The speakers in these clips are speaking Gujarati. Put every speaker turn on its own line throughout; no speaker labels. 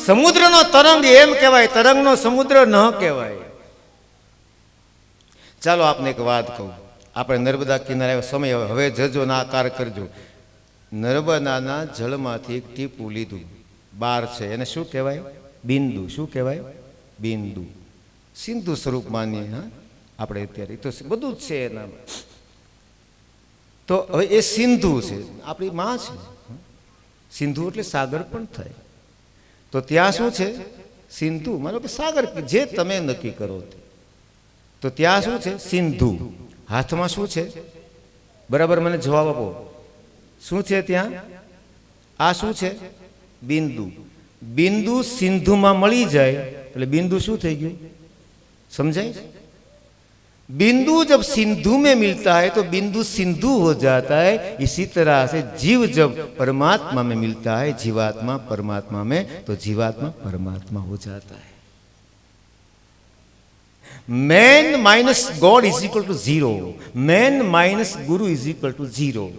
સમુદ્રનો તરંગ એમ કહેવાય, તરંગનો સમુદ્ર ન કહેવાય. ચાલો આપને એક વાત કહું. આપણે નર્મદા કિનારે સમય હવે જજો ના આકાર કરજો. નર્મદાના જળમાંથી એક ટીપું લીધું, બાર છે, એને શું કહેવાય? બિંદુ. શું કહેવાય? બિંદુ. સિંધુ સ્વરૂપ માનીએ. હા, આપણે અત્યારે તો બધું જ છે એના. તો હવે એ સિંધુ છે, આપણી માં છે. સિંધુ એટલે સાગર પણ થાય. તો ત્યાં શું છે? સિંધુ. માનો કે સાગર, જે તમે નક્કી કરો. તો ત્યાં શું છે? સિંધુ. હાથમાં શું છે? બરાબર મને જવાબ આપો. શું છે ત્યાં? આ શું છે? બિંદુ. બિંદુ સિંધુમાં મળી જાય એટલે બિંદુ શું થઈ ગયું? समझाए? बिंदु जब सिंधु में मिलता है तो बिंदु सिंधु हो जाता है. इसी तरह से जीव जब परमात्मा में मिलता है, जीवात्मा परमात्मा में, तो जीवात्मा परमात्मा हो जाता है. Man minus God is equal to 0. Man minus guru is equal to 0.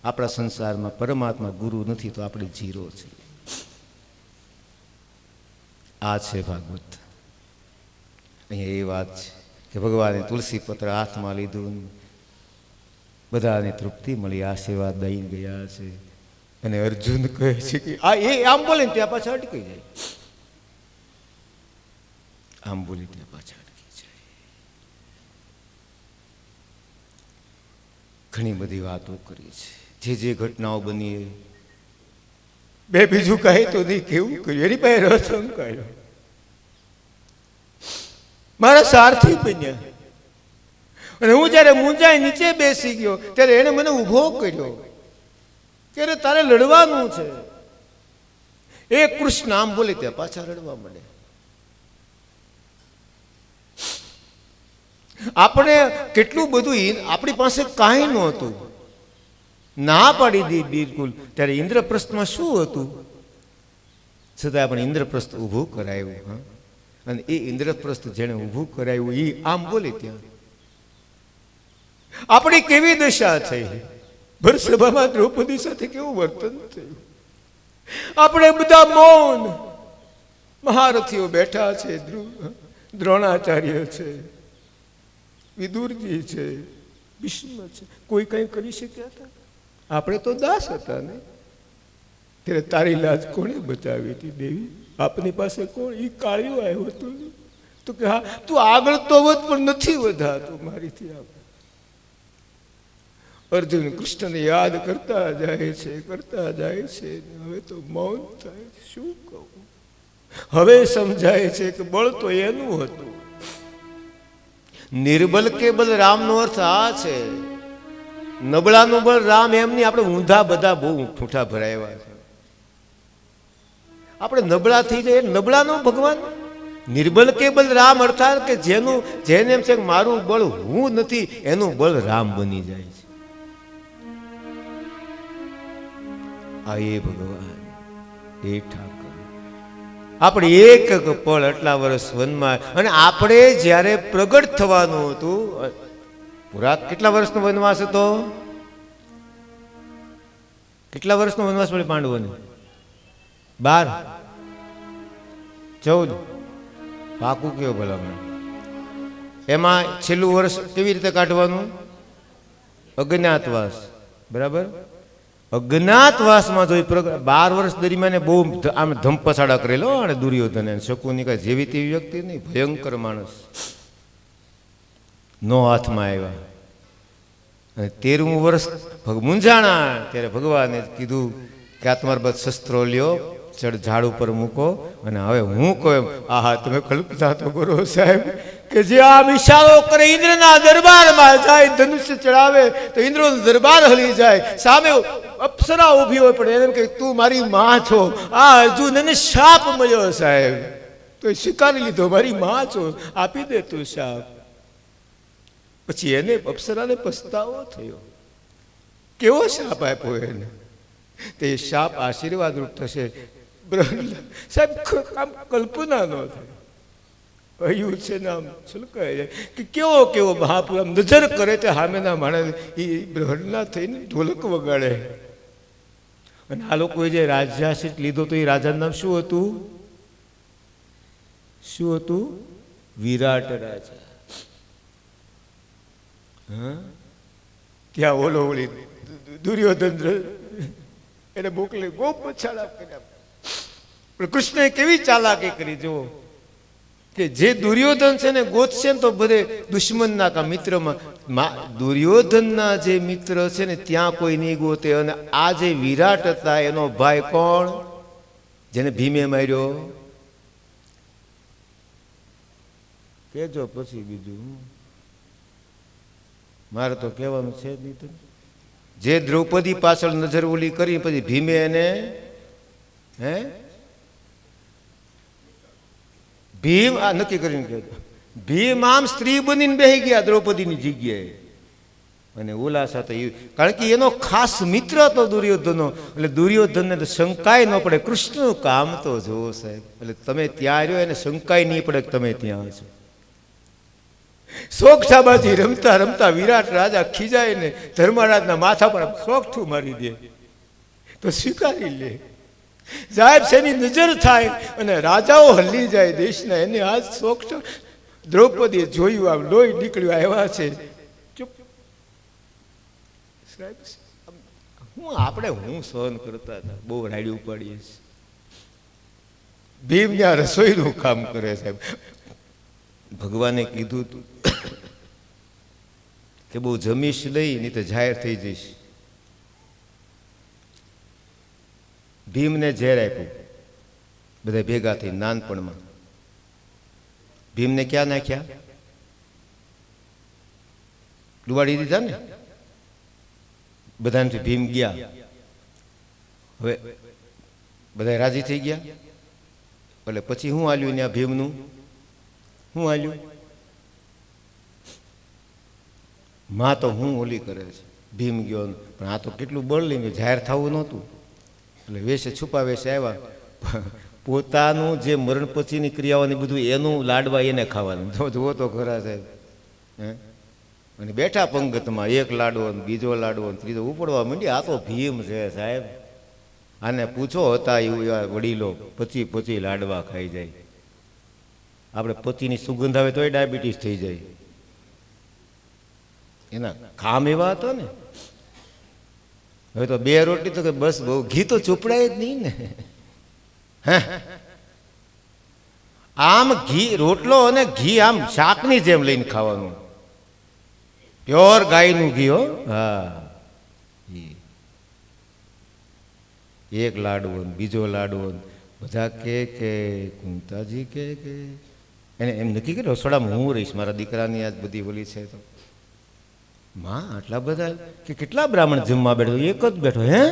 આપણા સંસારમાં પરમાત્મા ગુરુ નથી તો આપણે 0 છે. આ છે ભાગવત. અહીંયા એ વાત છે કે ભગવાને તુલસી પત્ર હાથમાં લીધું, બધાને તૃપ્તિ મળી, આશીર્વાદ દઈ ગયા છે. અને અર્જુન કહે છે કે આ એ આમ બોલે ને ત્યાં પાછા અટકી જાય, આમ બોલી ત્યાં પાછા અટકી જાય. ઘણી બધી વાતો કરી છે, જે ઘટનાઓ બની બે બીજું કહે તો નહીં કેવું કર્યું, એની પાસે રસમ કર્યો. મારા સારથી બન્યા અને હું જયારે મુંજાઈ નીચે બેસી ગયો ત્યારે એને મને ઉભો કર્યો કે તારે લડવાનું છે. એ કૃષ્ણ આમ બોલે ત્યાં પાછા લડવા મળે. આપણે કેટલું બધું, આપણી પાસે કાંઈ નહોતું, ના પાડી દી બિલકુલ. ત્યારે ઇન્દ્રપ્રસ્થમાં શું હતું? છતાં આપણે ઇન્દ્રપ્રસ્થ ઊભું કરાયું. હા, અને એ ઇન્દ્રપ્રસ્થ જેને ઊભું કરાયું એ આમ બોલે ત્યાં આપણી કેવી દશા થઈ. ભરસભામાં દ્રૌપદી સાથે કેવું વર્તન થયું. આપણે બધા મૌન, મહારથીઓ બેઠા છે, દ્રોણાચાર્ય છે, વિદુરજી છે, ભીષ્મ છે, કોઈ કઈ કરી શક્યા હતા? આપણે તો દાસ હતા ને. ત્યારે તારી લાજ કોણે બચાવી હતી દેવી? આપની પાસે કોણ? ઈ કાળિયું આવ્યો હતું તો કે હા તું આગળ તો વધ પણ નથી વધાતું મારીથી. અર્જુન કૃષ્ણને યાદ કરતા જાય છે, કરતા જાય છે. હવે તો મૌન થાય. શું કહું? હવે સમજાય છે કે બળ તો એનું હતું. નિર્બલ કે બલ રામનો અર્થ આ છે. નબળાનું બળ રામ એમની. આપણે ઊંધા બધા બહુ ઠૂઠા ભરાયા છે. આપણે નબળા થઈ જાય, નબળાનો ભગવાન. નિર્બલ કે બલ રામ અર્થાત કે જેને એમ છે કે મારું બળ હું નથી, એનું બળ રામ બની જાય છે. આ એ ભગવાન, એ ઠાકર. આપણે એક પળ આટલા વર્ષ વનમાં, અને આપણે જ્યારે પ્રગટ થવાનું હતું, પૂરા કેટલા વર્ષનો વનવાસ હતો? કેટલા વર્ષનો વનવાસ પડે પાંડવોને? 12, 14. પાકું કયો ભલા? એમાં છેલ્લું વર્ષ કેવી રીતે કાઢવાનું? અજ્ઞાતવાસ. બરાબર? અજ્ઞાતવાસમાં જોઈ 12 વર્ષ દરમિયાન બહુ આમ ધમપછાડા કરેલો. અને દુર્યોધન શકુની કઈ જેવી તેવી વ્યક્તિ નહીં, ભયંકર માણસ. નો હાથમાં આવ્યા. અને 13મું વર્ષ મૂંઝાણા ત્યારે ભગવાને કીધું કે આ તમારા બધા શસ્ત્રો લ્યો, ઝાડ ઉપર મૂકો, અને હવે હું કહું આહા તમે કલ્પના તો કરો સાહેબ કે જે આમ ઈશારો કરે ઇન્દ્રના દરબારમાં જાય, ધનુષ્ય ચડાવે તો ઇન્દ્રનો દરબાર હલી જાય. સામે અપ્સરા ઊભી હોય પણ એને કહે તું મારી માં છો. આ અર્જુન એને શાપ મળ્યો સાહેબ, તો સ્વીકારી લીધો, મારી માં છો, આપી દે તું શાપ. પછી એને અપ્સરાને પસ્તાવો થયો. કેવો શાપ આપ્યો એને? તે શાપ આશીર્વાદ રૂપ થશે. સાહેબ આમ કલ્પના ન થાય. કહ્યું છે ને આમ છલકાય જાય કે કેવો કેવો મહાપુર આમ નજર કરે તે સામેના માણસ એ બ્રહ્મના થઈને ઢોલક વગાડે. અને આ લોકોએ જે રાજાશીટ લીધો તો એ રાજાનું નામ શું હતું? શું હતું? વિરાટ રાજા. હા, ત્યાં ઓલો ઓલી દુર્યોધન એને મોકલી ગોપ પછાડા કર્યા. પણ કૃષ્ણએ કેવી ચાલાકી કરી જુઓ, કે જે દુર્યોધન છે ને ગોતશે ને તો બધે દુશ્મનના કા મિત્રમાં, દુર્યોધનના જે મિત્ર છે ને ત્યાં કોઈ નહીં ગોતે. અને આ જે વિરાટ હતા એનો ભાઈ કોણ, જેને ભીમે માર્યો? કેજો પછી બીજું મારે તો કહેવાનું છે જ નહીં. જે દ્રૌપદી પાછળ નજર ઓલી કરી પછી ભીમે એને ભીમ આ નક્કી કરીને કહેતો, ભીમ આમ સ્ત્રી બનીને બેસી ગયા દ્રૌપદીની જગ્યાએ. અને ઓલા સાથે કારણ કે એનો ખાસ મિત્ર હતો દુર્યોધનનો, એટલે દુર્યોધનને તો શંકાય ન પડે. કૃષ્ણનું કામ તો જુઓ સાહેબ, એટલે તમે ત્યાં રહ્યો એને શંકાય નહીં પડે કે તમે ત્યાં છો. સોગઠાબાજી રમતા રમતા વિરાટ રાજા ખીજાય ને ધર્મરાજના માથા પર સોગઠું મારી દે તો સ્વીકારી લે. સાહેબ શેની નજર થાય અને રાજાઓ હલી જાય દેશના, એને આજ સોગઠ દ્રૌપદીએ જોયું, આમ લોહી નીકળ્યું આવ્યા છે. ચૂપ સાહેબ, હું સહન કરતા હતા, બહુ રાડી ઉપાડીએ છીએ. ભીમ ત્યાં રસોઈનું કામ કરે સાહેબ. ભગવાને કીધું તું કે બહુ જમીશ નહીં તો જાહેર થઈ જઈશ. ભીમને ઝેર આપ્યું બધા ભેગા થઈ નાનપણમાં. ભીમને ક્યાં નાખ્યા? ડુબાડી દીધા ને બધાને. ભીમ ગયા, હવે બધા રાજી થઈ ગયા. એટલે પછી શું હાલ્યું ત્યાં ભીમનું? શું હાલ્યું? માં તો હું ઓલી કરે છે. ભીમ ગયો, પણ આ તો કેટલું બળ લઈને જાહેર થવું નહોતું, એટલે વેશે છુપા વેશે આવ્યા. પોતાનું જે મરણ પછીની ક્રિયાઓની બધું એનું લાડવા એને ખાવાનું. જુઓ તો ખરા સાહેબ. અને બેઠા પંગતમાં એક લાડવો બીજો લાડવો ત્રીજો ઉપડવા માંડી. આ તો ભીમ છે સાહેબ, આને પૂછો હતા એવા વડીલો 25 લાડવા ખાઈ જાય. આપણે પતિની સુગંધ આવે તોય ડાયાબિટીસ થઈ જાય. એના કામ એવા હતા ને. હવે તો 2 રોટલી તો બસ, બહુ ઘી તો ચોપડાય જ નહીં ને. આમ ઘી રોટલો અને ઘી આમ શાકની જેમ લઈને ખાવાનું. પ્યોર ગાયનું ઘી હો. હા, એક લાડવો બીજો લાડવો. બધા કે કુંતાજી કે એને એમ નક્કી કર્યું રસોડામાં હું રહીશ, મારા દીકરાની આજ બધી બોલી છે. તો માં આટલા બધા કે કેટલા બ્રાહ્મણ જમવા બેઠો? એક જ બેઠો. હે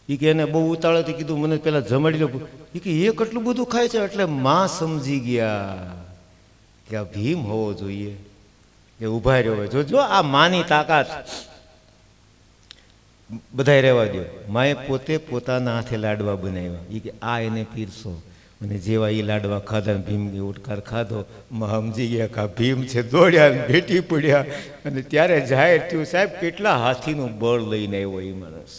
એ કે એને બહુ ઉતાળાથી કીધું મને પેલા જમાડી લો. એ કે એ કેટલું બધું ખાય છે? એટલે માં સમજી ગયા કે આ ભીમ હોવો જોઈએ. એ ઉભા રહ્યો હોય. જોજો આ માની તાકાત. બધા રહેવા દો. માએ પોતે પોતાના હાથે લાડવા બનાવ્યા. એ કે આ એને પીરસો. અને જેવા એ લાડવા ખાધા, ભીમ ઉટકાર ખાધો, સમજી ગયા કે ભીમ છે. દોડ્યા, ભેટી પડ્યા. અને ત્યારે જાહેર થયું સાહેબ કેટલા હાથીનું બળ લઈને આવ્યો એ માણસ.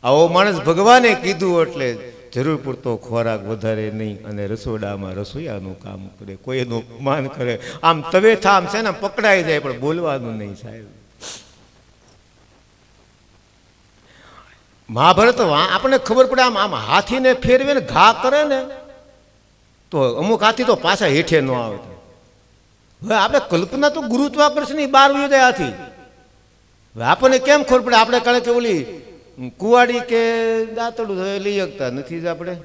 આવો માણસ ભગવાને કીધું એટલે જરૂર પૂરતો ખોરાક વધારે નહીં, અને રસોડામાં રસોઈયાનું કામ કરે, કોઈનું અપમાન કરે. આમ તવે થામ છે ને પકડાઈ જાય પણ બોલવાનું નહીં સાહેબ. મહાભારત આપણને ખબર પડે. આમ હાથીને ફેરવે ને ઘા કરે ને તો અમુક હાથી તો પાછા હેઠે ન આવે. હવે આપણે કલ્પના તો ગુરુત્વાકર્ષણની બહાર વયો જાય હાથી. હવે આપણને કેમ ખબર પડે? આપણે કાલે કે ઓલી કુવાડી કે દાંતડું લઈ શકતા નથી જ આપણે.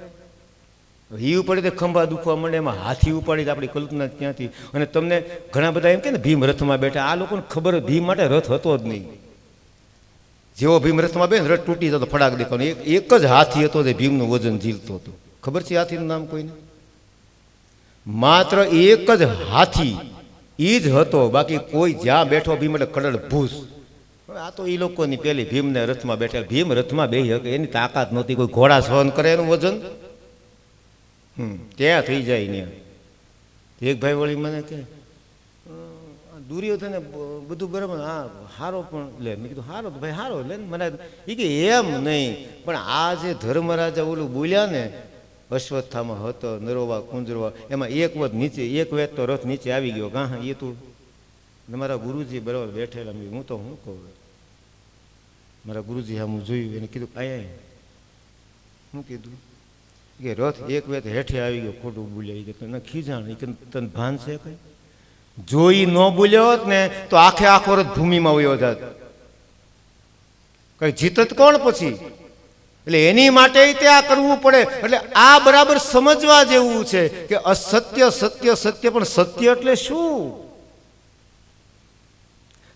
હી ઉપાડી ખંભા દુખવા માંડે, એમાં હાથી ઉપાડી આપણી કલ્પના ક્યાંથી? અને તમને ઘણા બધા એમ કે ને ભીમ રથમાં બેઠા. આ લોકોને ખબર ભીમ માટે રથ હતો જ નહીં. જેવો ભીમ રથમાં બે રથ તૂટી જતો ફડાક દેખાનો. એક જ હાથી હતો જે ભીમનું વજન ઝીલતો હતો. ખબર છે હાથીનું નામ કોઈને? માત્ર એક જ હાથી એ જ હતો, બાકી કોઈ જ્યાં બેઠો ભીમ એટલે કડડ ભૂસ. આ તો એ લોકોની પેલી ભીમને રથમાં બેઠા. ભીમ રથમાં બેસી શકે એની તાકાત નહોતી. કોઈ ઘોડા સહન કરે એનું વજન? ત્યાં થઈ જાય ને. એક ભાઈ વળી મને કે દુર્યોધને બધું બરાબર, હા હારો પણ લે. મેં કીધું હારો તો ભાઈ હારો લે ને, મને એ કે એમ નહીં, પણ આ જે ધર્મરાજા ઓલું બોલ્યા ને, અશ્વત્થામાં હતો નરોવા કુંજરવા, એમાં એક વત નીચે, એક વેત તો રથ નીચે આવી ગયો. હા એ તું મારા ગુરુજી બરાબર બેઠેલા, હું તો શું કહું, મારા ગુરુજી હા હું જોયું, એને કીધું આયા શું કીધું કે રથ એક વેત હેઠે આવી ગયો, ખોટું બોલ્યા. કે તને ખીજાણ, કે તને ભાન છે કઈ? જો ઈ ન બોલ્યો હોત ને તો આખે આખો રથ ભૂમિમાં વયો જાત, કઈ જીતત કોણ પછી? એટલે એની માટે તે આ કરવું પડે. એટલે આ બરાબર સમજવા જેવું છે કે અસત્ય સત્ય સત્ય, પણ સત્ય એટલે શું?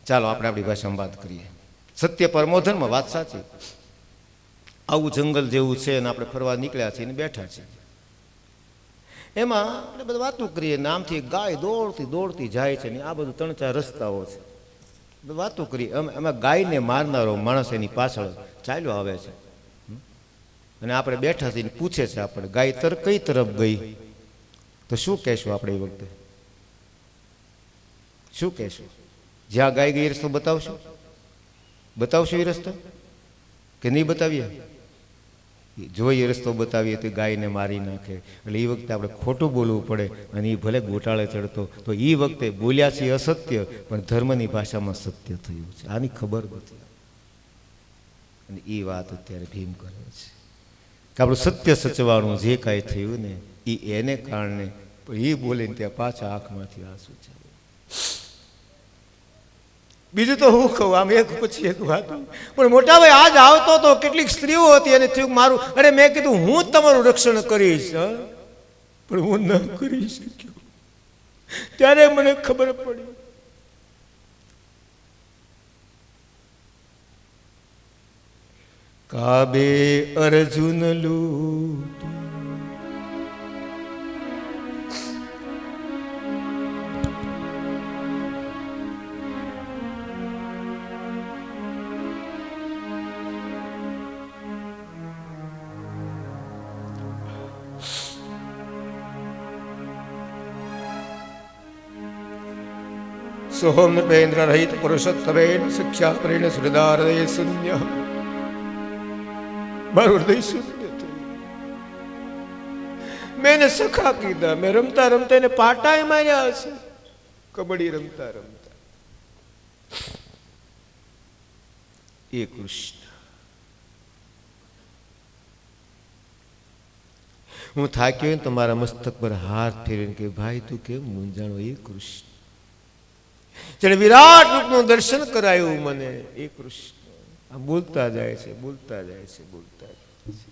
ચાલો આપણે આપણી ભાષામાં વાત કરીએ. સત્ય પરમો ધર્મ, વાત સાચી. આવું જંગલ જેવું છે અને આપણે ફરવા નીકળ્યા છીએ ને બેઠા છીએ, એમાં આપણે બધા વાતો કરીએ. નામથી ગાય દોડતી દોડતી જાય છે ને આ બધું 3-4 રસ્તાઓ છે, વાતો કરીએ. એમાં ગાયને મારનારો માણસ એની પાછળ ચાલ્યો આવે છે અને આપણે બેઠા છીએ, પૂછે છે આપણે ગાય કઈ તરફ ગઈ? તો શું કહેશું આપણે એ વખતે? શું કહેશું? જ્યાં ગાય ગઈ એ રસ્તો બતાવશો? બતાવશો એ રસ્તો કે નહીં બતાવીએ? જો એ રસ્તો બતાવીએ તો ગાયને મારી નાખે. એટલે એ વખતે આપણે ખોટું બોલવું પડે અને એ ભલે ગોટાળે ચડતો, તો એ વખતે બોલ્યા છે અસત્ય, પણ ધર્મની ભાષામાં સત્ય થયું છે. આની ખબર નથી અને એ વાત અત્યારે ભીમ કરે છે કે આપણું સત્ય સચવાનું જે કાંઈ થયું ને એ એને કારણે. એ બોલીને ત્યાં પાછા આંખમાંથી આંસુ છે. બીજું તો હું કહું, આમ એક પછી એક વાત. પણ મોટા ભાઈ આજ આવતો તો કેટલીક સ્ત્રીઓ હતી અને થયું મારું, અરે મેં કીધું હું જ તમારું રક્ષણ કરીશ, પણ હું ન કરી શક્યો. ત્યારે મને ખબર પડી કાબે અર્જુન લૂટ સોહમ નૃપેન્દ્ર રહિત પુરુષોત્તમેન શિક્ષા પ્રેણ સુરદાર હૃદય શૂન્ય. મારું હૃદય શૂન્ય થયું. મેં સખા કીધા, મેં રમતા રમતા એને પાટાએ માર્યા છે, કબડ્ડી રમતા રમતા. એ કૃષ્ણ, હું થાક્યો ને તો મારા મસ્તક પર હાથ ફેરીને કે ભાઈ તું કેમ મૂંઝાણો? એ કૃષ્ણ જેને વિરાટ રૂપનું દર્શન કરાયું મને, એ કૃષ્ણ. આ બોલતા જાય છે, બોલતા જાય છે, બોલતા જાય છે.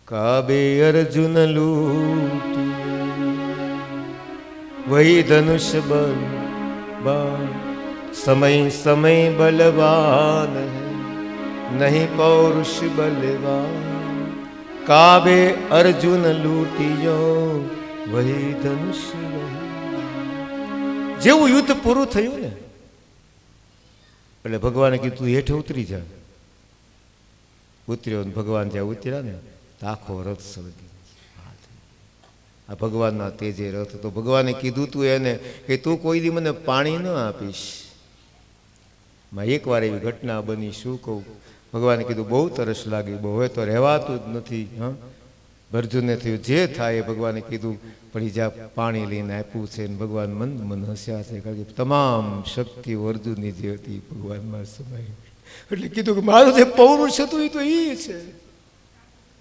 કાબે અર્જુન લૂટી વહી ધનુષ બલ બાણ, સમય સમય બલવાન નહીં પૌરુષ બલવાન. કાબે અર્જુન લૂટિયો વહી ધનુષ. જેવું યુદ્ધ પૂરું થયું ને એટલે ભગવાને કીધું તું હેઠે ઉતરી જા. ઉતર્યો ને ભગવાન જ્યાં ઉતર્યા ને આખો રથ સળગી. આ ભગવાનના તેજે રથ. તો ભગવાને કીધું તું એને કે તું કોઈ દી મને પાણી ન આપીશ. માં એકવાર એવી ઘટના બની, શું કહું. ભગવાને કીધું બહુ તરસ લાગી, બહુ હવે તો રહેવાતું જ નથી. હા, અર્જુનને થયું જે થાય. ભગવાને કીધું પણ જ્યાં પાણી લઈને આપ્યું છે ને ભગવાન મન મન હસ્યા છે, કારણ કે તમામ શક્તિઓ અર્જુનની જે હતી ભગવાનમાં સમાઈ. એટલે કીધું કે મારું જે પૌરુષ હતું એ તો એ છે.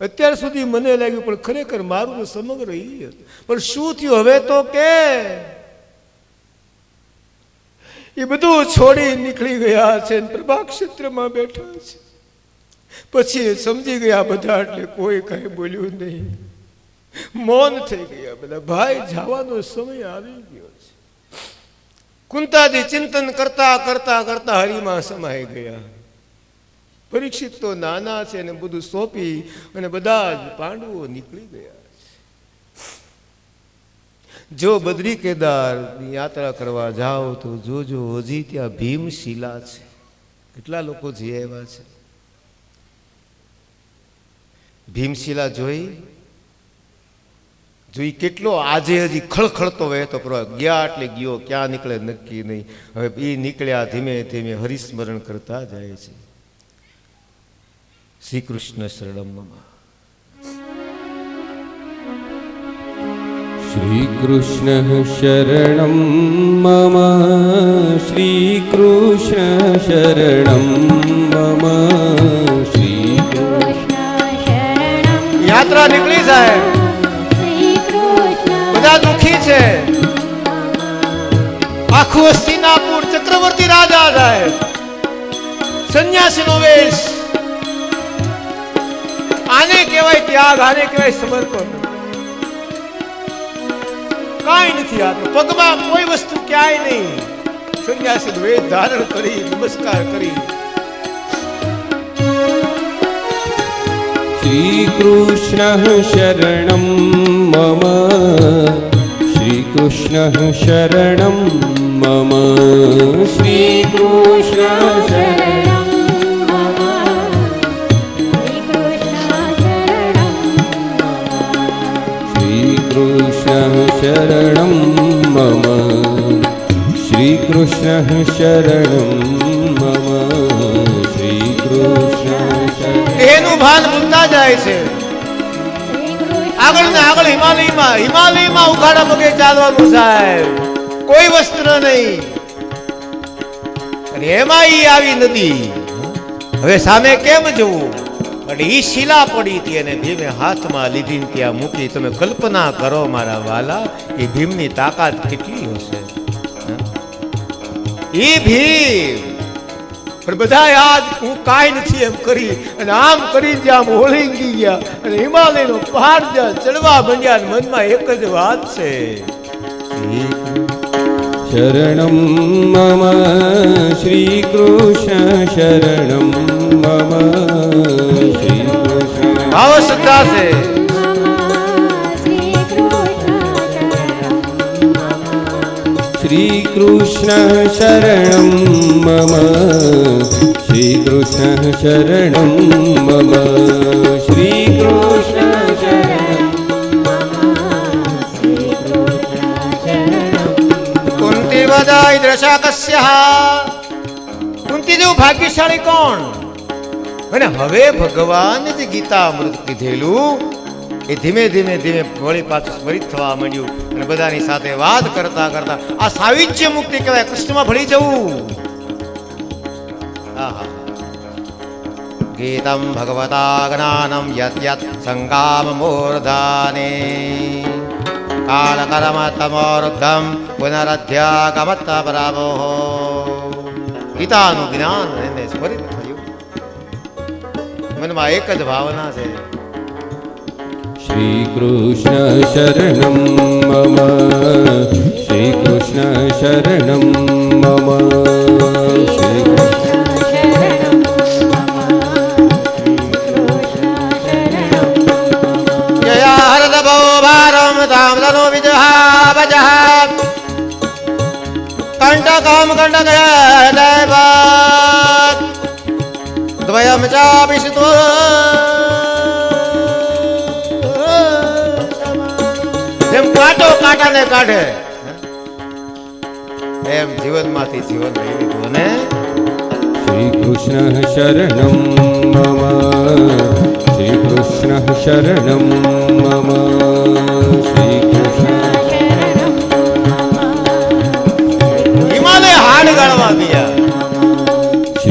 અત્યાર સુધી મને લાગ્યું પણ ખરેખર મારું તો સમગ્ર એ હતું. પણ શું થયું હવે તો કે એ બધું છોડી નીકળી ગયા છે ને પ્રભા ક્ષેત્રમાં બેઠા છે. પછી સમજી ગયા બધા, એટલે કોઈ કઈ બોલ્યું નહીં, મૌન થઈ ગયા બધા. ભાઈ જવાનો સમય આવી ગયો છે. કુંતાજી ચિંતન કરતા કરતા કરતા હરિમાં સમાઈ ગયા. પરીક્ષિત તો નાના છે ને બધું સોંપી અને બધા જ પાંડવો નીકળી ગયા છે. જો બદ્રી કેદાર ની યાત્રા કરવા જાઓ તો જોજો હજી ત્યાં ભીમશિલા છે. કેટલા લોકો જઈ આવ્યા છે? ભીમશિલા જોઈ? જો એ કેટલો આજે હજી ખળખળતો વહેતો પ્રવાહ, ગયા એટલે ગયો, ક્યાં નીકળે નક્કી નહીં. હવે એ નીકળ્યા ધીમે ધીમે હરિસ્મરણ કરતા જાય છે. શ્રી કૃષ્ણ શરણમ.
શ્રી કૃષ્ણ શરણમ મમ, શ્રી કૃષ્ણ શરણમ મમ, શ્રી
યાત્રા નીકળી જાય, બધા દુખી છે. આખું હસ્તિનાપુર ચક્રવર્તી રાજા જાય, સંન્યાસીનો વેશ. આને કહેવાય ત્યાગ, આને કહેવાય સમર્પણ. કાંઈ નથી આ પગમાં કોઈ વસ્તુ ક્યાંય નહીં. સંન્યાસી વેશ ધારણ કરી નમસ્કાર કરી.
શ્રી કૃષ્ણ શરણમ મમ, શ્રી કૃષ્ણ શરણમ મમ, શ્રી કૃષ્ણ શરણમ મમ, શ્રી કૃષ્ણ શરણમ મમ, શ્રી કૃષ્ણ શરણમ મમ, શ્રી કૃષ્ણ.
એનું ભાન ભૂલતા જાય છે. આગળ ને આગળ હિમાલયમાં ઉઘાડા પગે ચાલવાનું સાહેબ, કોઈ વસ્ત્ર નહીં. અને એમાં ઈ આવી નદી, હવે સામે કેમ જવું? અને ઈ શિલા પડી હતી અને ભીમે હાથમાં લીધી ત્યાં મૂકી. તમે કલ્પના કરો મારા વાલા, એ ભીમની તાકાત કેટલી હશે. ઈ ભીમ પણ બધા યાદ હું કાંઈ નથી એમ કરી અને આમ કરી જ્યાં ઓળંગી ગયા અને હિમાલયનો પહાડ જ્યાં ચડવા માંડ્યા. મનમાં એક જ વાત છે,
શરણમ મમ, શ્રી કૃષ્ણ શરણમ મમ, શ્રી કૃષ્ણ.
ભાવ શ્રદ્ધા છે.
શ્રી કૃષ્ણ શરણમ મમ, શ્રી કૃષ્ણ શરણમ મમ, શ્રી કૃષ્ણ શરણમ.
કુંતી વદાય દ્રશાકસ્યઃ. કુંતી જેવું ભાગ્યશાળી કોણ? અને હવે ભગવાન જે ગીતામૃત કીધેલું એ ધીમે ધીમે ધીમે વળી પાછું સ્મરિત થવા માંડ્યું. અને બધાની સાથે વાત કરતા કરતા આ સાવિચ્ય મુક્તિ કહેવાય, કૃષ્ણમાં ભળી જવું. ગીતમ ભગવતા જ્ઞાનમ યત યત સંગામ મૂર્ધાને કાલ કર્મ તમોર્ધમ પુનરધ્યાગમત પરામો. ગીતાનું જ્ઞાન એને સ્મરિત થયું. મનમાં એક જ ભાવના છે,
શ્રી કૃષ્ણ શરણમ મમ, શ્રી કૃષ્ણ શરણમ મમ, શ્રી
જયા હરદ ભો ભારમ તામ્રનો વિજહાવજહ કંટકામ કંટક દ્વયમ ચાપિષિતો જેમ કાંટો કાંટાને કાઢે એમ જીવનમાંથી જીવન લઈ લીધું. અને
શ્રી કૃષ્ણ શરણમ મમ, શ્રી કૃષ્ણ શરણમ મમ, શ્રી કૃષ્ણ.
હિમાલય હાડ ગાળવા ગયા,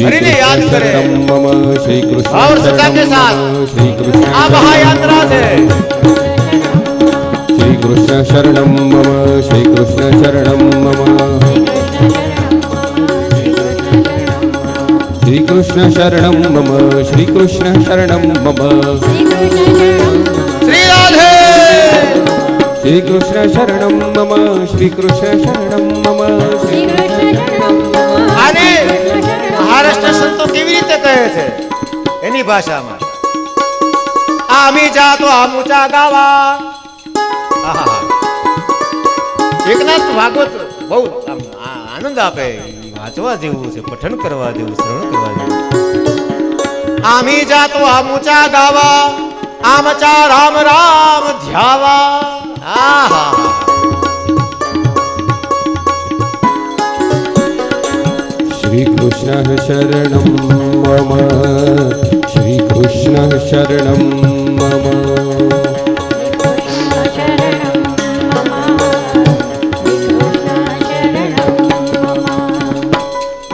હરિને યાદ કરે.
મમ શ્રી કૃષ્ણ
और सदा के साथ
શ્રી કૃષ્ણ.
આ મહાયાત્રા છે.
શ્રી કૃષ્ણ શરણમ મમ, શ્રી કૃષ્ણ શરણમ મમ, શ્રી કૃષ્ણ શરણમ મમ, શ્રી કૃષ્ણ શરણમ મમ,
શ્રી રાધે.
શ્રી કૃષ્ણ શરણમ મમ, શ્રી કૃષ્ણ શરણમ મમ, શ્રી
આને મહારાષ્ટ્ર સંતો કેવી રીતે કહે છે? એની ભાષામાં આમી જા તો આમુચા ગાવા. એકનાથ ભાગવત બહુ આનંદ આપે, વાંચવા જેવું છે, પઠન કરવા જેવું, શ્રવણ કરવા જેવું. આમી જા તો આમુચા ગાવા, આમચા રામ રામ ધ્યાવા. આહા
શ્રી કૃષ્ણ શરણમ મમ શ્રી કૃષ્ણ શરણમ મમ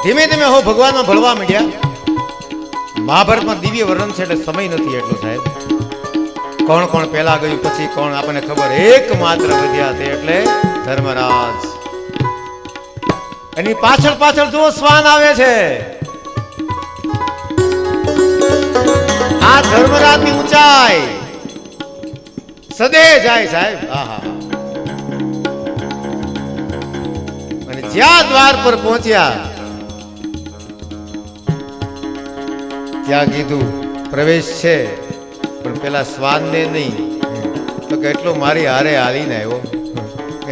ધીમે ધીમે હો ભગવાનમાં ભળવા માંડ્યા. મહાભારતમાં દિવ્ય વર્ણન છે એટલે સમય નથી એટલો સાહેબ. કોણ કોણ પહેલા ગયું પછી કોણ આપણને ખબર. એકમાત્ર વધ્યા તે એટલે ધર્મરાજ. એની પાછળ પાછળ જો શ્વાન આવે છે. આ ધર્મરાજની ઊંચાઈ સદે જાય સાહેબ. આહા અને જ્યાં દ્વાર પર પહોંચ્યા ત્યાં કીધું પ્રવેશ છે પણ પેલા શ્વાનને નહીં. તો કે એટલો મારી હારે હાલીને આવ્યો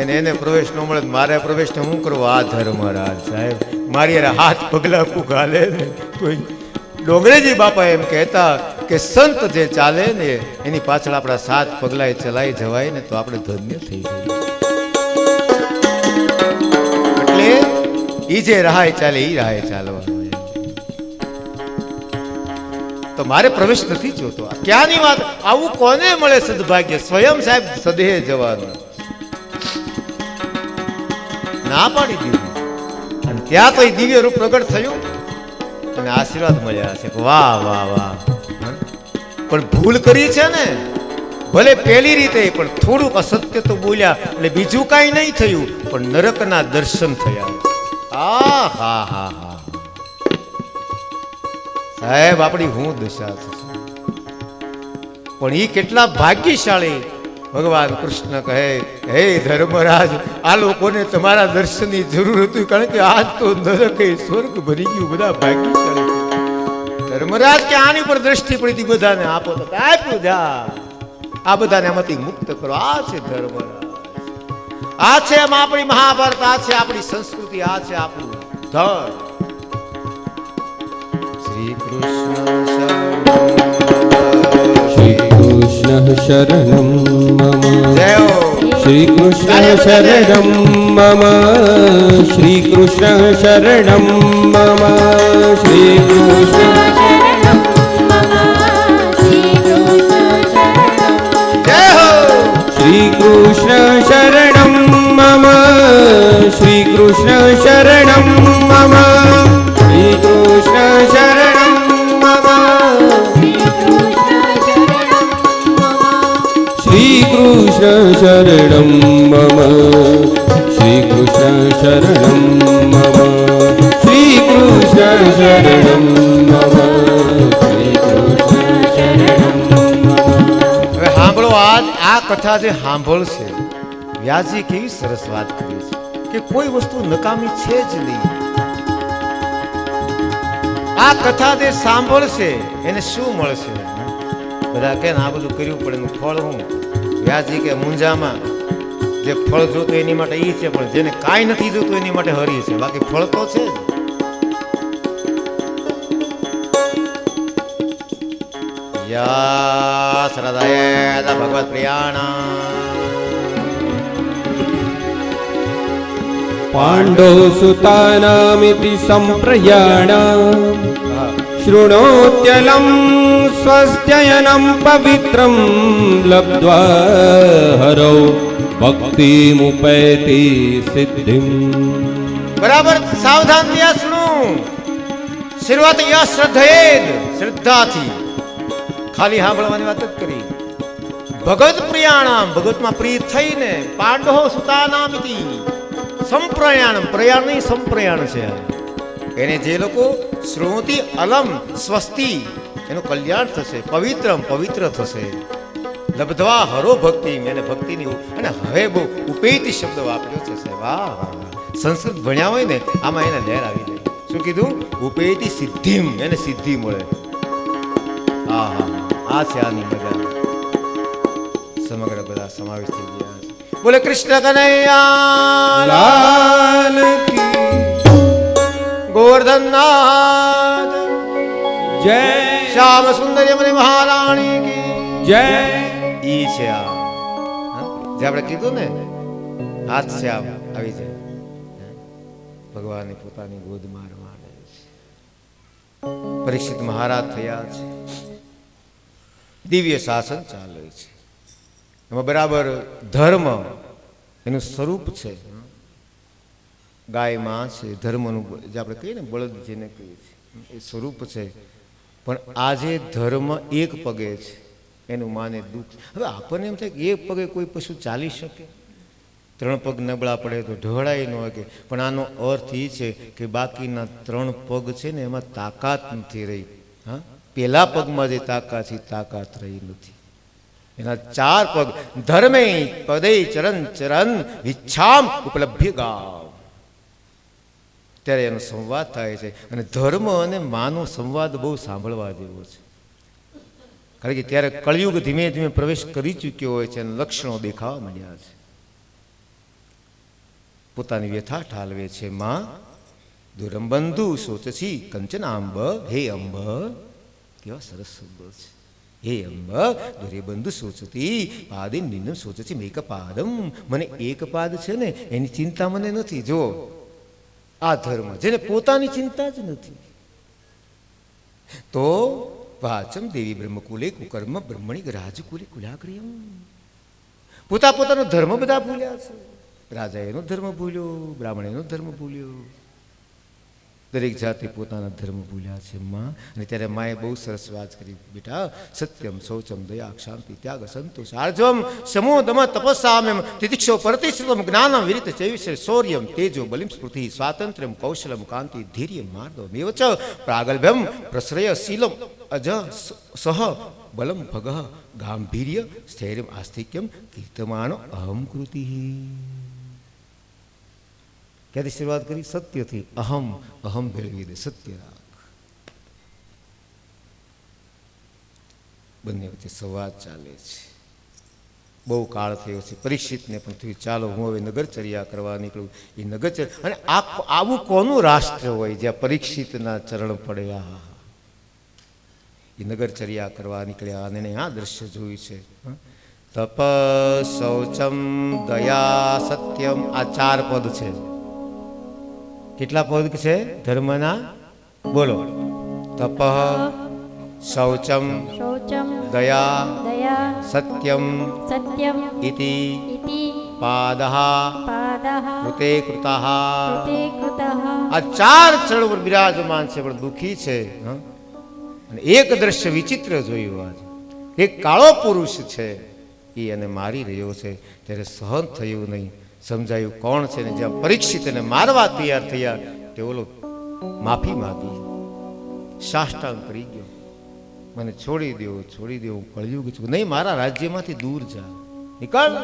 એને પ્રવેશ ન મળે મારે પ્રવેશ ને હું કરવો. આ ધર્મરાજ સાહેબ મારી હારે હાથ પગલા પુગાલે ને કોઈ ડોંગરેજી બાપા એમ કહેતા કે સંત જે ચાલે ને એની પાછળ આપણા 7 પગલાએ ચલાઈ જવાય ને તો આપણે ધન્ય થઈ જઈએ. એટલે ઈ જે રાહે ચાલે ઈ રાહે ચાલવાનું. તો મારે પ્રવેશ નથી જોતો. ક્યાંની વાત. આવું કોને મળે સદભાગ્ય. સ્વયં સાહેબ સદેહ જવાનું ના પાડી દીધી. અને ત્યાં તો એ દિવ્ય રૂપ પ્રગટ થયું અને આશીર્વાદ મળ્યા છે. વાહ વાહ વાહ. પણ ભૂલ કરી છે ને ભલે પેલી રીતે પણ થોડુંક અસત્ય તો બોલ્યા એટલે બીજું કાંઈ નહીં થયું પણ નરકના દર્શન થયા. આ હા હા હા સાહેબ આપણી હું દશા છે. પણ એ કેટલા ભાગ્યશાળી. ભગવાન કૃષ્ણ કહે હે ધર્મરાજ આ લોકોને તમારા દર્શનની જરૂર હતી કારણ કે આજ તો નરક સ્વર્ગ ભરી ગયું. બધા ભાગ્યશાળી. ધર્મરાજ કે આની પર દ્રષ્ટિ પડી હતી બધાને આપો તો આપ્યું જા. આ બધાને આમાંથી મુક્ત કરો. આ છે ધર્મરાજ. આ છે એમ આપણી મહાભારત. આ છે આપણી સંસ્કૃતિ. આ છે આપણું ધર્મ. શ્રી કૃષ્ણ
શરણમ મમ
જય હો.
શ્રી કૃષ્ણ શરણમ મમ શ્રી કૃષ્ણ શરણમ મમ શ્રી કૃષ્ણ
જય હો.
શ્રી કૃષ્ણ શરણમ મમ શ્રી કૃષ્ણ શરણમ મમ શ્રી કૃષ્ણ શરણમ મમ શ્રી કૃષ્ણ શરણમ મમ શ્રી કૃષ્ણ શરણમ મમ શ્રી કૃષ્ણ શરણમ મમ શ્રી કૃષ્ણ શરણમ મમ.
હવે સાંભળો આ કથા જે સાંભળશે વ્યાસજી કેવી સરસ વાત કરી છે કે કોઈ વસ્તુ નકામી છે જ નહીં. આ કથા જે સાંભળશે એને શું મળશે. બધા કે આ બધું કર્યું પણ એનું ફળ હું. વ્યાસજી કે મુંજામાં જે ફળ જોતું એની માટે ઈ છે પણ જેને કાંઈ નથી જોતું એની માટે હરી છે. બાકી ફળ તો છે જ. યા શ્રદ્ધાય ભગવત પ્રિયાણા
પાંડવ સુતાનામિતિ સંપ્રયાણ શૃણોત્યલમ સ્વસ્ત્યયનમ પવિત્રમ લબ્ધ્વા હરૌ ભક્તિમુપૈતિ સિદ્ધિમ.
બરાબર સાવધાન થયા સુનો. શરૂઆત યા શ્રદ્ધેદ શ્રદ્ધાથી ખાલી સાંભળવાની વાત જ કરી. ભગત પ્રિયાણામ ભગતમાં પ્રિય થઈને પાંડવ સુતાનામિતિ સંપ્રયાણમ પ્રયાણ નહીં સંપ્રયાણ છે. એને જે લોકો શ્રુતિ અલમ સ્વસ્તિ એનું કલ્યાણ થશે. પવિત્રમ પવિત્ર થશે. લબ્ધવા હરો ભક્તિ એને ભક્તિની. અને હવે બહુ ઉપેતી શબ્દ વાપર્યો છે સાહેબ. વાહ સંસ્કૃત ભણ્યા હોય ને આમાં એને લહેર આવી જાય. શું કીધું? ઉપેતી સિદ્ધિમ એને સિદ્ધિ મળે. હા હા આ છે આની મજા. સમગ્ર બધા સમાવેશ થઈ ગયા છે. બોલે કૃષ્ણ કનૈયા
લાલ કી
ગોવર્ધનનાથ
જય
શ્યામ સુંદરી મને મહારાણી કી
જય.
ઈ છે આ જે આપણે કીધું ને હાથ છે આમ આવી જાય, ભગવાને પોતાની ગોદમાં રમાડે છે. પરીક્ષિત મહારાજ થયા છે, દિવ્ય શાસન ચાલે છે. એમાં બરાબર ધર્મ એનું સ્વરૂપ છે. ગાય માં છે ધર્મનું, જે આપણે કહીએ ને બળદ જેને કહીએ છીએ એ સ્વરૂપ છે. પણ આજે ધર્મ એક પગે છે, એનું માને દુઃખ. હવે આપણને એમ થાય કે એક પગે કોઈ પશુ ચાલી શકે, 3 પગ નબળા પડે તો ઢળાય ન શકે. પણ આનો અર્થ એ છે કે બાકીના 3 પગ છે ને એમાં તાકાત નથી રહી. હા, પેલા પગમાં જે તાકાત છે તાકાત રહી નથી. એના 4 પગ ધર્મે પદે ચરણ ચરણ ઈચ્છામ ઉપલબ્ધિ ગાવ, ત્યારે એનો સંવાદ થાય છે. અને ધર્મ અને માનો સંવાદ બહુ સાંભળવા જેવો છે. કારણ કે ત્યારે કળિયુગ ધીમે ધીમે પ્રવેશ કરી ચૂક્યો હોય છે અને લક્ષણો દેખાવા માંડ્યા છે. પોતાની વ્યથા ઠાલવે છે. માં દુરંબંધુ સોચછી કંચન આંબ, હે અંબ, કેવા સરસ શબ્દો છે. હે અંબ દુરે બંધુ સોચતી પાદે નિન્ન સોચછી મેક પાદમ, મને એક પાદ છે ને એની ચિંતા મને નથી. જો આ ધર્મ જેને પોતાની ચિંતા જ નથી, તો વાચમ દેવી બ્રહ્મકુલે કુકર્મ બ્રહ્મણી રાજકુલે કુલાગ્રિયમ. પોતાનો ધર્મ બધા ભૂલ્યા છે. રાજા એનો ધર્મ ભૂલ્યો, બ્રાહ્મણ એનો ધર્મ ભૂલ્યો, દરેક જાતિ પોતાના ધર્મ ભૂલ્યા છે. માં અને ત્યારે માએ બહુ સરસ વાત કરી, બેટા સત્યમ શૌચમ દયા શાંતિ ત્યાગ સંતોષ આર્જવમ સમો દમ તપસ્સામ્યમ તિતિક્ષો પ્રતિષ્ઠિતમ જ્ઞાનમ વિરિત ચૈવિષ્ય શૌર્યમ તેજો બલિમ સ્મૃતિ સ્વાતંત્ર્યમ કૌશલમ કાંતિ ધીર્યમ માર્દવમ એવ ચ પ્રાગલ્ભ્યમ પ્રશ્રય શીલમ અજ સહ બલમ ભગઃ ગાંભીર્ય સ્થૈર્યમ આસ્તિક્યમ કીર્તમાનો અહમ કૃતિ. ક્યાંથી શરૂઆત કરી? સત્યથી. અહમ અહમ ભેળવી દે, સત્ય રાખ. બંને વચ્ચે સંવાદ ચાલે છે. બહુ કાળ થયો છે. પરીક્ષિતને પણ થયું ચાલો હું હવે નગરચર્યા કરવા નીકળું. એ નગરચર્યા, અને આવું કોનું રાષ્ટ્ર હોય જ્યાં પરીક્ષિતના ચરણ પડ્યા? એ નગરચર્યા કરવા નીકળ્યા અને એને આ દ્રશ્ય જોયું છે. તપ શૌચમ દયા સત્યમ, આ 4 પદ છે. કેટલા પદ છે ધર્મના? બોલો. તપ શૌચમ દયા સત્યમ ઇતિ પાદઃ કૃતે કૃતઃ. આ 4 ચરણ ઉપર બિરાજમાન છે, પણ દુઃખી છે. અને એક દ્રશ્ય વિચિત્ર જોયું આજે. એક કાળો પુરુષ છે, એ એને મારી રહ્યો છે. ત્યારે સહન થયું નહીં. સમજાયું કોણ છે ને જ્યાં પરીક્ષિત એને મારવા તૈયાર થયા તે ઓલો માફી માંગી, સાષ્ટાંગ કરી ગયો, મને છોડી દો, છોડી દો, હું કળિયુગ છું, નહીં મારા રાજ્યમાંથી દૂર જા, નીકળ.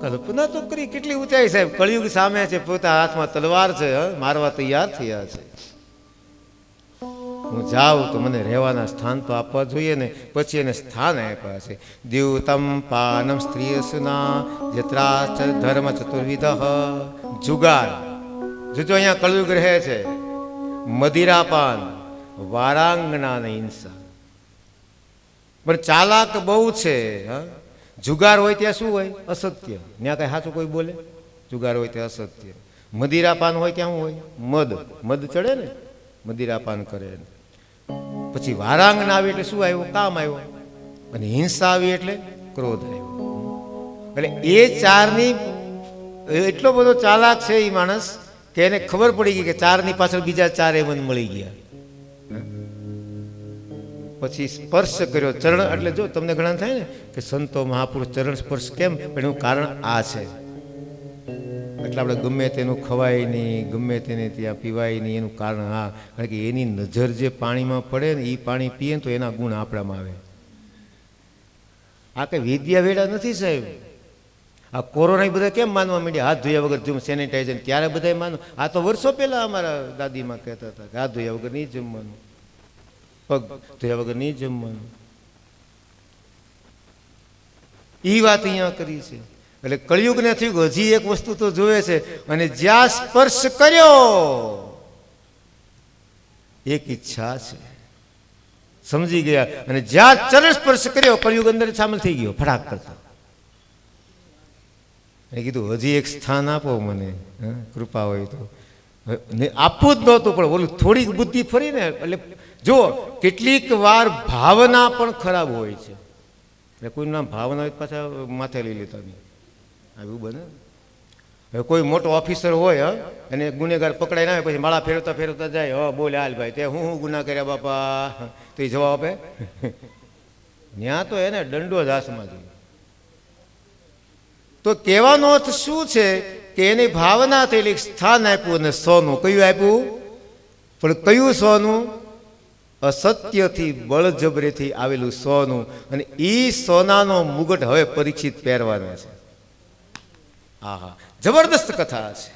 કલ્પના તો કરી કેટલી ઊંચાઈ સાહેબ, કળિયુગ સામે છે, પોતા હાથમાં તલવાર છે, મારવા તૈયાર થયા છે. હું જાઉં તો મને રહેવાના સ્થાન તો આપવા જોઈએ ને. પછી એને સ્થાન આપ્યા છે. દ્યુતમ પાનમ સ્ત્રીયસુના યત્રાચ ધર્મ ચતુર્વિધ. જુગાર, જો અહીંયા કળયુગ રહે છે, મદિરાપાન, વારાંગના ને હિંસા. પણ ચાલાક બહુ છે. જુગાર હોય ત્યાં શું હોય? અસત્ય. ત્યાં કઈ સાચું કોઈ બોલે? જુગાર હોય ત્યાં અસત્ય. મદિરાપાન હોય ત્યાં શું હોય? મદ ચડે ને, મદિરાપાન કરે. પછી વારાંગના આવી એટલે શું આવ્યું? કામ આવ્યું. અને હિંસા આવી એટલે ક્રોધ આવ્યો. એટલે એ 4ની એટલો બધો ચાલાક છે એ માણસ કે એને ખબર પડી ગઈ કે 4ની પાછળ બીજા 4 મને મળી ગયા. પછી સ્પર્શ કર્યો ચરણ. એટલે જો તમને ઘણા થાય ને કે સંતો મહાપુરુષ ચરણ સ્પર્શ કેમ? પણ એનું કારણ આ છે. એટલે આપણે ગમે તેનું ખવાય નહીં, ગમે તેને ત્યાં પીવાય નહીં, એનું કારણ હા. કારણ કે એની નજર જે પાણીમાં પડે ને એ પાણી પીએ ને તો એના ગુણ આપણામાં આવે. આ કઈ વિદ્યા વેડા નથી સાહેબ. આ કોરોના બધા કેમ માનવા માંડ્યા? હાથ ધોયા વગર જેમ સેનિટાઈઝર, ત્યારે બધા માનો. આ તો વર્ષો પહેલા અમારા દાદીમાં કહેતા હતા કે હાથ ધોયા વગર નહીં જમવાનું, પગ ધોયા વગર નહીં જમવાનું. એ વાત અહીંયા કરી છે. એટલે કળિયુગને થયું હજી એક વસ્તુ તો જોવે છે, અને જ્યાં સ્પર્શ કર્યો એક ઈચ્છા છે, સમજી ગયા. અને જ્યાં ચરણ સ્પર્શ કર્યો કળિયુગ અંદર સામેલ થઈ ગયો ફટાક કરતો. એને કીધું હજી એક સ્થાન આપો મને, કૃપા હોય તો. આપવું જ નહોતું, પણ ઓલું થોડીક બુદ્ધિ ફરી ને એટલે જો કેટલીક વાર ભાવના પણ ખરાબ હોય છે. એટલે કોઈનું નામ ભાવના હોય પાછા માથે લઈ લેતા નહીં, એવું બને. હવે કોઈ મોટો ઓફિસર હોય અને ગુનેગાર પકડાય ના હોય, પછી માળા ફેરવતા ફેરવતા જાય, બોલે હાલ ભાઈ તે હું ગુના કર્યા બાપા, તો એ જવાબ આપે? ત્યાં તો એને દંડો જ હાથમાં જોઈએ. તો કહેવાનો અર્થ શું છે કે એની ભાવના થયેલી સ્થાન આપ્યું અને સોનું કયું આપ્યું, પણ કયું સોનું? અસત્યથી બળજબરીથી આવેલું સોનું. અને એ સોનાનો મુગટ હવે પરીક્ષિત પહેરવાનો છે. હા હા, જબરદસ્ત કથા છે.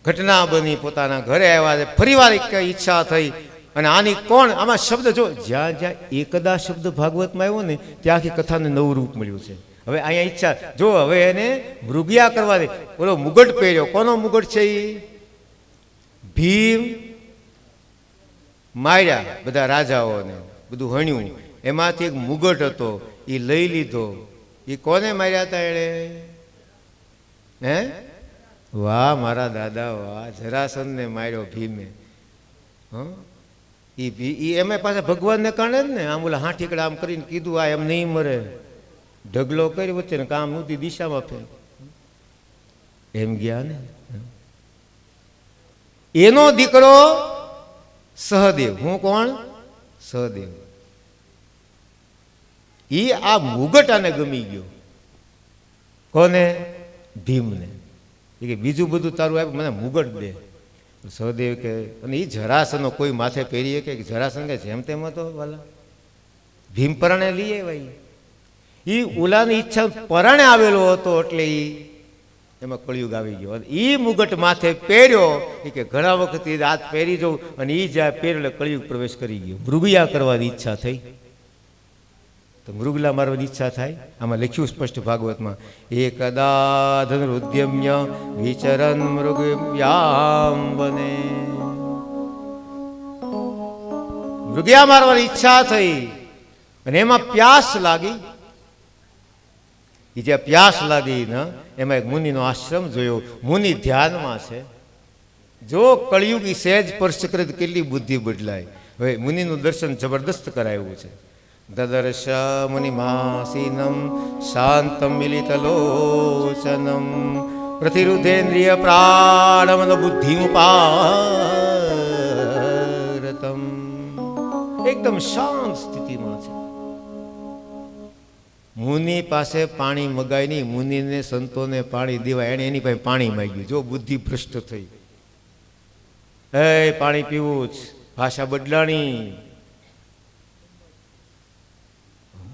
ઘટના બની, પોતાના ઘરે આવ્યા છે, ફરીવાર કઈ ઈચ્છા થઈ. અને આની કોણ આમાં શબ્દ જો જ્યાં જ્યાં એકદા શબ્દ ભાગવતમાં આવ્યો ને ત્યાં આખી કથાને નવું રૂપ મળ્યું છે. હવે અહીંયા ઈચ્છા જો હવે એને મૃગયા કરવા દે. ઓલો મુગટ પહેર્યો, કોનો મુગટ છે? એ ભીમ માર્યા બધા રાજાઓને, બધું હણ્યું, એમાંથી એક મુગટ હતો એ લઈ લીધો. એ કોને માર્યા હતા એણે? હે, વાહ મારા દાદા વાહ, જરાસંધને માર્યો ભીમે. એ એમાં પાછા ભગવાનને કારણે જ ને. આમ ઓલા હાથીકડા આમ કરીને કીધું આ એમ નહીં મરે, ઢગલો કરી વચ્ચે ને કામ નહોતી દિશામાં ફેર એમ ગયા ને. એનો દીકરો સહદેવ. હું કોણ? સહદેવ. એ આ મુગટ આને ગમી ગયો. કોને? ભીમને. એ કે બીજું બધું તારું આપ્યું, મને મુગટ દે. સહદેવ કે, અને એ જરાસનનો કોઈ માથે પહેરીએ કે જરાસન કે જેમ તેમ હતો વાલા, ભીમ પરાણે લઈએ ભાઈ. એ ઓલાની ઈચ્છા પરાણે આવેલો હતો એટલે એ એમાં કળિયુગ આવી ગયો. એ મુગટ માથે પહેર્યો. એ કે ઘણા વખત એ હાથ પહેરી જવું, અને એ જ્યાં પહેર્યો એટલે કળિયુગ પ્રવેશ કરી ગયો. મૃગયા કરવાની ઈચ્છા થઈ તો મૃગલા મારવાની ઈચ્છા થાય. આમાં લખ્યું સ્પષ્ટ ભાગવતમાં, એકદા ધનુરુદ્યમ્ય વિચરન મૃગયામ બને. મૃગયા મારવાની ઈચ્છા થઈ અને એમાં પ્યાસ લાગી. એ જ્યાં પ્યાસ લાગી ને એમાં એક મુનિનો આશ્રમ જોયો. મુનિ ધ્યાનમાં છે. જો કળિયુગી સહેજ સ્પર્શ કરે તો કેટલી બુદ્ધિ બદલાય. હવે મુનિનું દર્શન જબરદસ્ત કરાયું છે. દદર્શ મુનિમાસીનમ શાંતમ મિલિતલોચનમ પ્રતિરુદ્ધેન્દ્રિય પ્રાણમન બુદ્ધિમુપારતમ. એકદમ શાંત સ્થિતિમાં છે. મુનિ પાસે પાણી મગાય નહીં, મુનિને સંતોને પાણી દેવાય. એને એની પાસે પાણી માંગ્યું. જો બુદ્ધિ ભ્રષ્ટ થઈ, એ પાણી પીવું જ, ભાષા બદલાણી.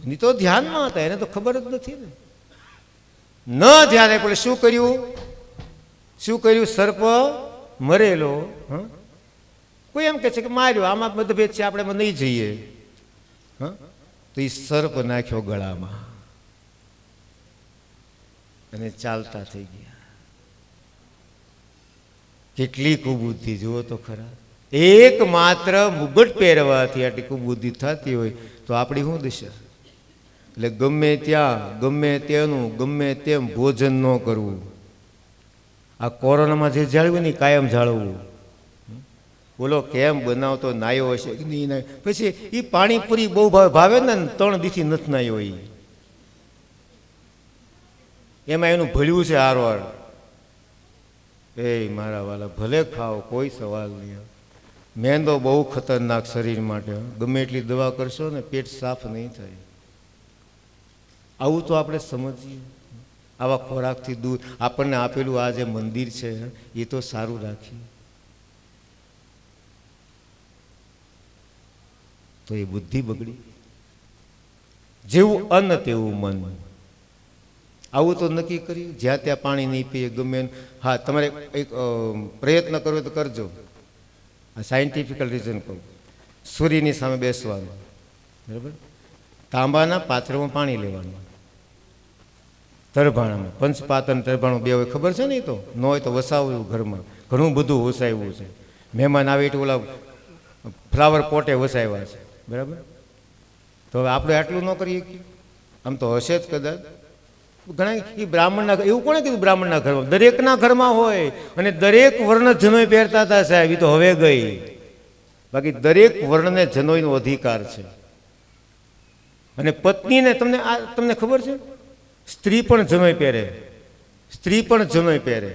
મુનિ તો ધ્યાનમાં હતા, એને તો ખબર જ નથી ને. ન ધ્યાને પડે શું કર્યું? શું કર્યું? સર્પ મરેલો. કોઈ એમ કે છે કે માર્યો, આમાં મતભેદ છે, આપણે નહીં જઈએ. તો એ સર્પ નાખ્યો ગળામાં અને ચાલતા થઈ ગયા. કેટલી કુબુદ્ધિ જુઓ તો ખરા. એક માત્ર મુગટ પહેરવાથી આટલી કુબુદ્ધિ થતી હોય તો આપણી શું દિશા? એટલે ગમે ત્યાં ગમે તેનું ગમે તેમ ભોજન ન કરવું. આ કોરોનામાં જે જાળવ્યું ને કાયમ જાળવવું. બોલો કેમ બનાવતો નાયો હશે કે નહીં નાયો? પછી એ પાણીપુરી બહુ ભાવે ને 3 દીથી નથી નાયો. એમાં એનું ભળ્યું છે હારવાર. એ મારા વાલા ભલે ખાઓ, કોઈ સવાલ નહીં. મેંદો બહુ ખતરનાક શરીર માટે. ગમે એટલી દવા કરશો ને પેટ સાફ નહીં થાય. આવું તો આપણે સમજીએ. આવા ખોરાકથી દૂર આપણને આપેલું આ જે મંદિર છે એ તો સારું રાખીએ તો એ બુદ્ધિ બગડી. જેવું અન્ન તેવું મન. આવું તો નક્કી કર્યું. જ્યાં ત્યાં પાણી નહીં પીએ ગમે. હા, તમારે એક પ્રયત્ન કરવો તો કરજો. આ સાયન્ટિફિકલ રીઝન કહું. સૂર્યની સામે બેસવાનું, બરાબર? તાંબાના પાત્રમાં પાણી લેવાનું. તરભાણામાં પંચપાતન તરભાણું બે હોય, ખબર છે ને? તો ન હોય તો વસાવવું ઘરમાં. ઘણું બધું વસાવ્યું છે. મહેમાન આવે એટલે ઓલા ફ્લાવર પોટે વસાવ્યા છે, બરાબર? તો હવે આપણે આટલું ન કરીએ. આમ તો હશે જ કદાચ. ઘણા એ બ્રાહ્મણના, એવું કોણે કીધું બ્રાહ્મણના ઘરમાં? દરેકના ઘરમાં હોય, અને દરેક વર્ણ જનોઈ પહેરતા હતા સાહેબ, એ તો હવે ગઈ. બાકી દરેક વર્ણને જનોઈનો અધિકાર છે. અને પત્નીને તમને ખબર છે, સ્ત્રી પણ જનોઈ પહેરે, સ્ત્રી પણ જનોઈ પહેરે,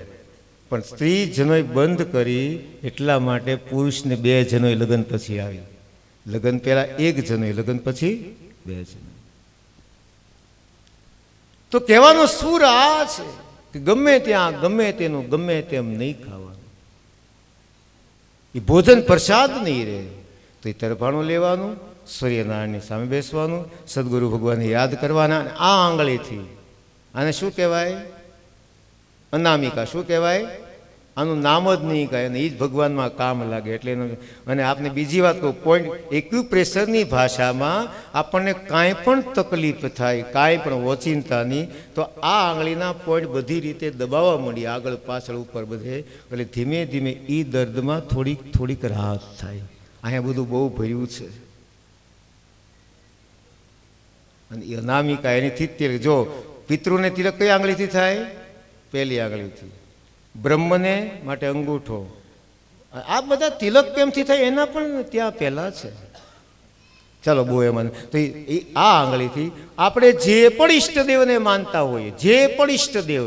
પણ સ્ત્રી જનોઈ બંધ કરી એટલા માટે પુરુષને 2 જનોઈ લગ્ન પછી આવી. લગ્ન પહેલા 1 જનોઈ, લગ્ન પછી 2 જનોઈ. તો કહેવાનો સૂર આ છે કે ગમે ત્યાં ગમે તેનું ગમે તેમ નહીં ખાવાનું. એ ભોજન પ્રસાદ નહીં રહે તો એ તરફાણું લેવાનું, સૂર્યનારાયણની સામે બેસવાનું, સદગુરુ ભગવાનને યાદ કરવાના. અને આ આંગળીથી, આને શું કહેવાય? અનામિકા. શું કહેવાય? આનું નામ જ નહીં કહે, અને એ જ ભગવાનમાં કામ લાગે. એટલે અને આપને બીજી વાત કહું, પોઈન્ટ એક્યુપ્રેશરની ભાષામાં આપણને કાંઈ પણ તકલીફ થાય, કાંઈ પણ ઓચિંતાની, તો આ આંગળીના પોઈન્ટ બધી રીતે દબાવવા માંડી, આગળ પાછળ ઉપર બધે, એટલે ધીમે ધીમે એ દર્દમાં થોડીક થોડીક રાહત થાય. અહીંયા બધું બહુ ભર્યું છે. અને એ અનામિકા એનીથી જ તિલક. જો પિતૃને તિલક કઈ આંગળીથી થાય? પહેલી આંગળીથી. બ્રહ્મને માટે અંગૂઠો. આ બધા તિલક કેમથી થાય એના પણ ત્યાં પહેલા છે. ચાલો બહુ એમાં તો આ આંગળીથી આપણે જે પણ ઈષ્ટદેવને માનતા હોઈએ, જે પણ ઈષ્ટદેવ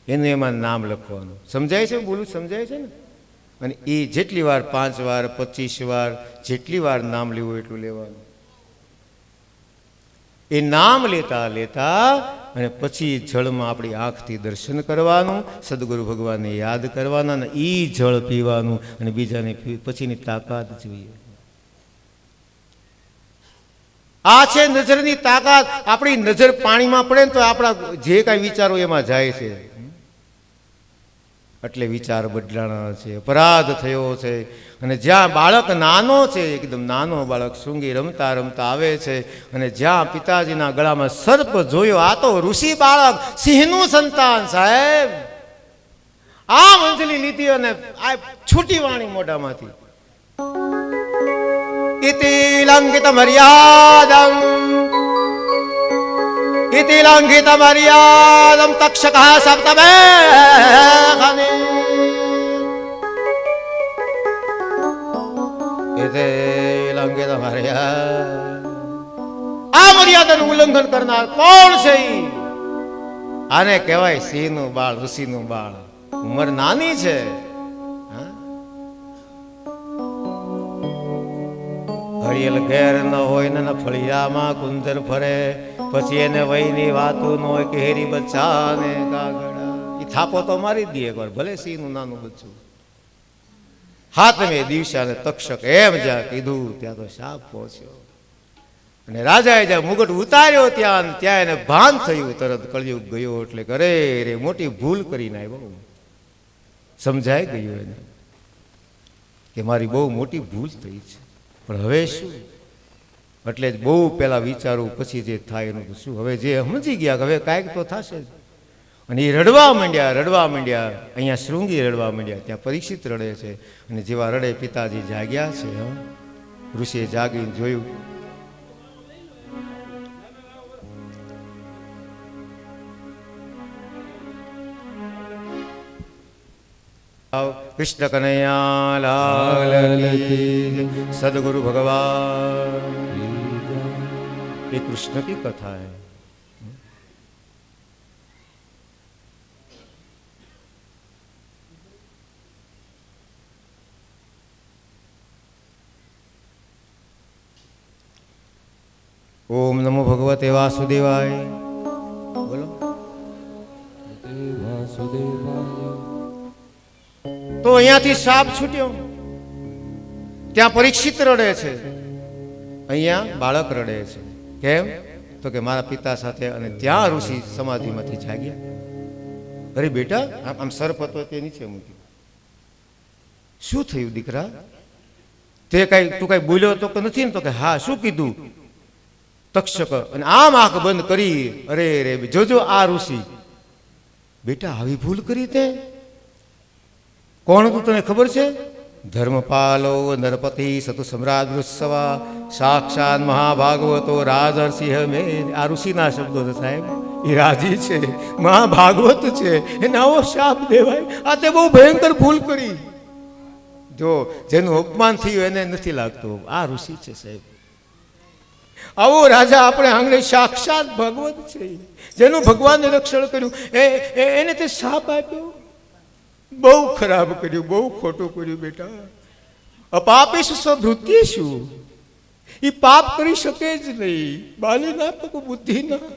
એનું એમાં નામ લખવાનું. સમજાય છે? બોલું સમજાય છે ને? અને એ જેટલી વાર 5 વાર 25 વાર જેટલી વાર નામ લેવું એટલું લેવાનું. એ નામ લેતા લેતા અને પછી જળમાં આપણી આંખથી દર્શન કરવાનું, સદગુરુ ભગવાનને યાદ કરવાના, અને એ જળ પીવાનું, અને બીજાને પછીની તાકાત જોઈએ. આ છે નજરની તાકાત. આપણી નજર પાણીમાં પડે ને તો આપણા જે કાંઈ વિચારો એમાં જાય છે. એટલે વિચાર બદલાણા છે, અપરાધ થયો છે. અને જ્યાં બાળક નાનો છે, એકદમ નાનો બાળક શૃંગી રમતા રમતા આવે છે, અને જ્યાં પિતાજીના ગળામાં સર્પ જોયો, આ તો ઋષિ બાળક, સિંહનું સંતાન સાહેબ. આ મંજલી લીધી અને આ છૂટી વાણી મોઢામાંથી. ઇતિ લંઘિત મર્યાદમ, ઇતિ લંઘિત મર્યાદમ તક્ષકઃ સપ્તમે ઇતિ લંઘિત મર્યાદા. આ મર્યાદાનું ઉલ્લંઘન કરનાર કોણ છે? આને કહેવાય સિંહનું બાળ, ઋષિનું બાળ. ઉંમર નાની છે. હરિયલ ઘેર ન હોય ને ફળિયામાં કુંદર ફરે, પછી એને વયની વાતો ન હોય કે હેરી બચ્ચા ને કાગડા. એ થાપો તો મારી જ દે એકવાર, ભલે સિંહનું નાનું બચ્ચું. 7મે દિવસે તક્ષક એમ જ્યાં કીધું ત્યાં તો શાપ પહોંચ્યો. અને રાજાએ જ્યાં મુગટ ઉતાર્યો ત્યાં એને ભાન થયું, તરત કળિયુગ ગયો. એટલે કરે રે મોટી ભૂલ કરીને આવ્યો. સમજાઈ ગયું એને કે મારી બહુ મોટી ભૂલ થઈ છે, પણ હવે શું? એટલે જ બહુ પહેલા વિચારું પછી જે થાય એનું શું. હવે જે સમજી ગયા કે હવે કાંઈક તો થશે જ. અને એ રડવા માંડ્યા. અહીંયા શૃંગી રડવા માંડ્યા, ત્યાં પરીક્ષિત રડે છે. અને જેવા રડે પિતાજી જાગ્યા છે. ઋષિએ જાગીને જોયું. કૃષ્ણ કનૈયા લાલ કી, સદગુરુ ભગવાન. ये कृष्ण की कथा है. ओम नमो भगवते वासुदेवाय. बोलो
વાસુદેવાય.
તો અહીંયાથી સાપ છૂટ્યો. ત્યાં પરીક્ષિત રડે છે, અહીંયા બાળક રડે છે. કેમ? તો કે મારા પિતા સાથે. અને ત્યાં ઋષિ સમાધિમાંથી જાગ્યા. અરે બેટા, આમ સર્પ હતો તે નીચે મૂકી. શું થયું દીકરા? તે તું કઈ બોલ્યો તો કે નથી ને? તો કે હા. શું કીધું? તક્ષક. અને આમ આંખ બંધ કરી. અરે રે જોજો આ ઋષિ. બેટા આવી ભૂલ કરી તે? કોણ હતું તને ખબર છે? ધર્મપાલો નરપતિ સતુ સમ્રાટ વૃષવા સાક્ષાત મહાભાગવતો રાજર્ષિ. આ ઋષિના શબ્દો છે સાહેબ. એ રાજી છે, મહાભાગવત છે, એને આવો શાપ દેવાય? આ તે બહુ ભયંકર ભૂલ કરી. જો જેનું અપમાન થયું એને નથી લાગતું આ ઋષિ છે સાહેબ. આવો રાજા આપણે આંગણે સાક્ષાત ભગવત છે, જેનું ભગવાને રક્ષણ કર્યું, એને તે શાપ આપ્યો. બહુ ખરાબ કર્યું, બહુ ખોટું કર્યું બેટા. અપાપેશ સ્વભૃત્યેષુ, એ પાપ કરી શકે જ નહીં. બાલન આપકો બુદ્ધિ ના,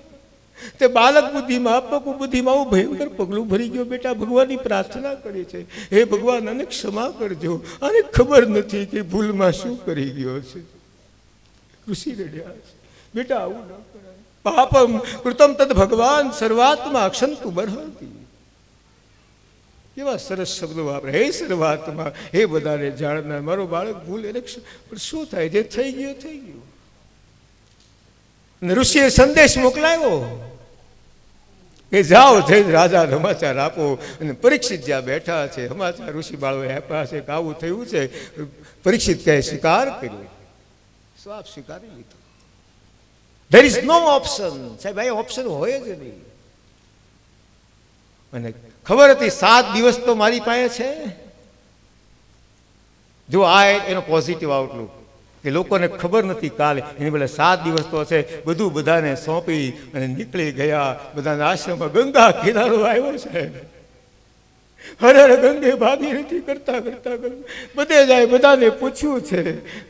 તે બાલક બુદ્ધિમાં આપકો બુદ્ધિમાં આવું ભયંકર પગલું ભરી ગયો બેટા. ભગવાનની પ્રાર્થના કરી છે, હે ભગવાન આને ક્ષમા કરજો, આને ખબર નથી કે ભૂલમાં શું કરી ગયો છે. ઋષિ રડ્યા છે, બેટા આવું ન કરાય. પાપમ કૃતમ તદ ભગવાન સર્વાત્મા અક્ષંતુ બરહતી. કેવા સરસ શબ્દો વાપરે, હે સર્વાત્મા, હે બધાને જાણનાર, મારો બાળક ભૂલ એને પણ શું થાય, જે થઈ ગયું થઈ ગયું. અને ઋષિએ સંદેશ મોકલાયો કે જાઓ જઈને રાજા સમાચાર આપો. અને પરીક્ષિત જ્યાં બેઠા છે, સમાચાર ઋષિ બાળો આપ્યા છે કે આવું થયું છે. પરીક્ષિત કહે સ્વીકાર કર્યો, સ્વાપ સ્વીકારી લીધો. There is no option. સાહેબ આ ઓપ્શન હોય જ નહીં. અને ખબર હતી 7 દિવસ તો મારી પાસે છે. જો આ એનો પોઝિટિવ આઉટલુક કે લોકોને ખબર નથી કાલે, એની બદલે 7 દિવસ તો છે. બધું બધાને સોંપી અને નીકળી ગયા. બધાના આશ્રમમાં ગંગા કિનારો આવ્યો છે. હર હર ગંગે ભાગીરથી કરતા કરતા બધે જાય. બધાને પૂછ્યું છે,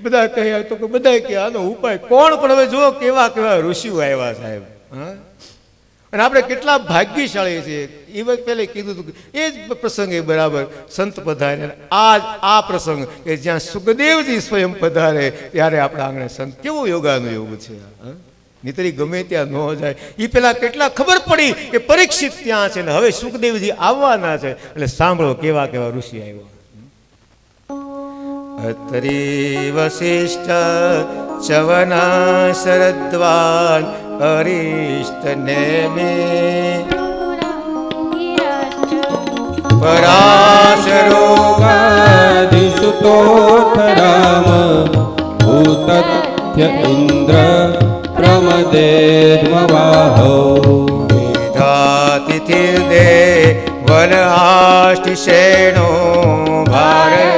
બધા કહ્યા તો બધા કે આનો ઉપાય કોણ? પણ હવે જો કેવા કેવા ઋષિઓ આવ્યા સાહેબ. હા, અને આપણે કેટલા ભાગ્યશાળી છીએ. એ વખત પહેલે કીધું હતું એ જ પ્રસંગે બરાબર સંત પધારે. આ પ્રસંગ કે જ્યાં સુખદેવજી સ્વયં પધારે ત્યારે આપણા આંગણે સંત. કેવું યોગાનું યોગ છે. નીતરી ગમે ત્યાં ન જાય. એ પેલા કેટલા ખબર પડી કે પરીક્ષિત ત્યાં છે ને હવે સુખદેવજી આવવાના છે, એટલે સાંભળો કેવા કેવા ઋષિ આવ્યો. અત્રી વસિષ્ઠ ચવના શરદ્વાન અરિષ્ટ નેમે
પરાશરોગાદિસુતોથ રામ ભૂતથ્ય ઇન્દ્ર પ્રમદેદ્મવાહો
મેધાતિથિર્દે વનઆષ્ટિશેણો ભારે